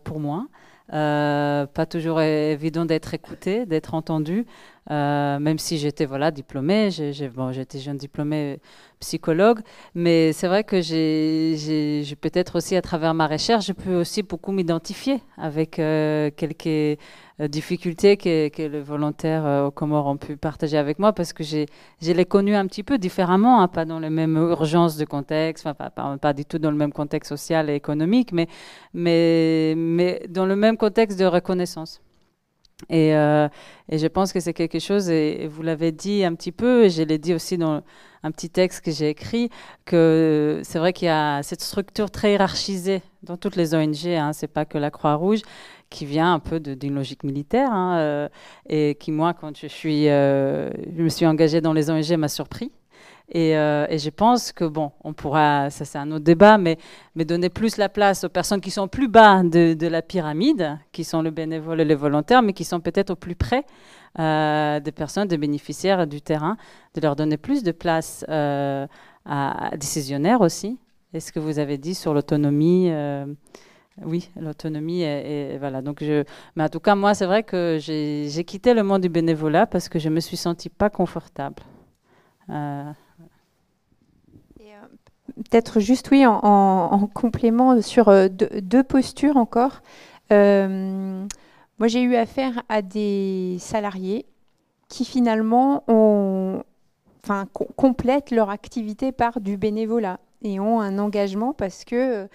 pour moi. Pas toujours évident d'être écouté, d'être entendu, même si j'étais diplômée, j'étais jeune diplômée psychologue, mais c'est vrai que j'ai peut-être aussi à travers ma recherche, je peux aussi beaucoup m'identifier avec quelques difficultés que les volontaires aux Comores ont pu partager avec moi, parce que je les connus un petit peu différemment, hein, pas dans les mêmes urgences de contexte, pas du tout dans le même contexte social et économique, mais dans le même contexte de reconnaissance. Et je pense que c'est quelque chose, et vous l'avez dit un petit peu, et je l'ai dit aussi dans un petit texte que j'ai écrit, que c'est vrai qu'il y a cette structure très hiérarchisée dans toutes les ONG, hein, c'est pas que la Croix-Rouge, qui vient un peu d'une logique militaire, hein, et qui, moi, quand je me suis engagée dans les ONG, m'a surpris. Et je pense que, bon, on pourra, ça c'est un autre débat, mais donner plus la place aux personnes qui sont plus bas de la pyramide, qui sont le bénévole et les volontaires, mais qui sont peut-être au plus près des personnes, des bénéficiaires du terrain, de leur donner plus de place à décisionnaires aussi. Et ce que vous avez dit sur l'autonomie, oui, l'autonomie, et voilà. Donc mais en tout cas, moi, c'est vrai que j'ai quitté le monde du bénévolat parce que je me suis sentie pas confortable. Peut-être juste, oui, en complément sur deux postures encore. Moi, j'ai eu affaire à des salariés qui finalement complètent leur activité par du bénévolat et ont un engagement parce que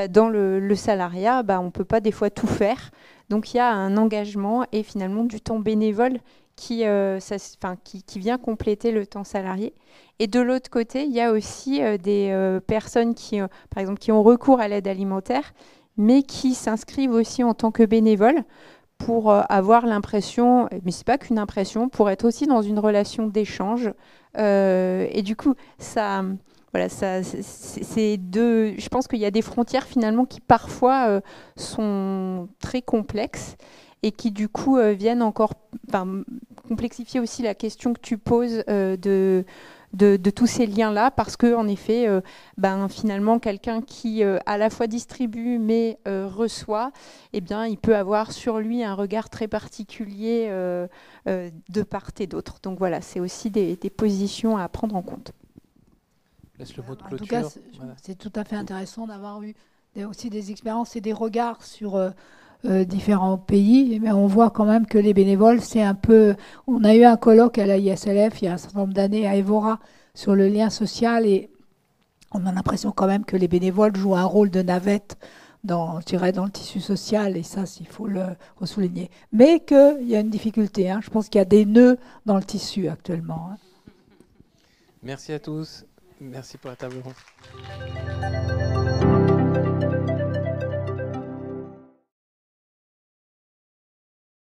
dans le salariat, on ne peut pas des fois tout faire. Donc il y a un engagement et finalement du temps bénévole qui vient compléter le temps salarié. Et de l'autre côté, il y a aussi des personnes qui, par exemple, qui ont recours à l'aide alimentaire, mais qui s'inscrivent aussi en tant que bénévoles pour avoir l'impression, mais c'est pas qu'une impression, pour être aussi dans une relation d'échange. Et du coup, voilà, je pense qu'il y a des frontières finalement qui parfois sont très complexes et qui du coup viennent encore complexifier aussi la question que tu poses de tous ces liens-là, parce que en effet, finalement, quelqu'un qui à la fois distribue mais reçoit, eh bien, il peut avoir sur lui un regard très particulier de part et d'autre. Donc voilà, c'est aussi des positions à prendre en compte. Laisse le mot de En clôture. tout cas, Voilà. c'est tout à fait intéressant d'avoir eu aussi des expériences et des regards sur différents pays. Mais on voit quand même que les bénévoles, c'est un peu... On a eu un colloque à la ISLF il y a un certain nombre d'années à Évora sur le lien social et on a l'impression quand même que les bénévoles jouent un rôle de navette dans le tissu social, et ça, il faut le souligner. Mais qu'il y a une difficulté. Je pense qu'il y a des nœuds dans le tissu actuellement. Merci à tous. Merci pour la table ronde.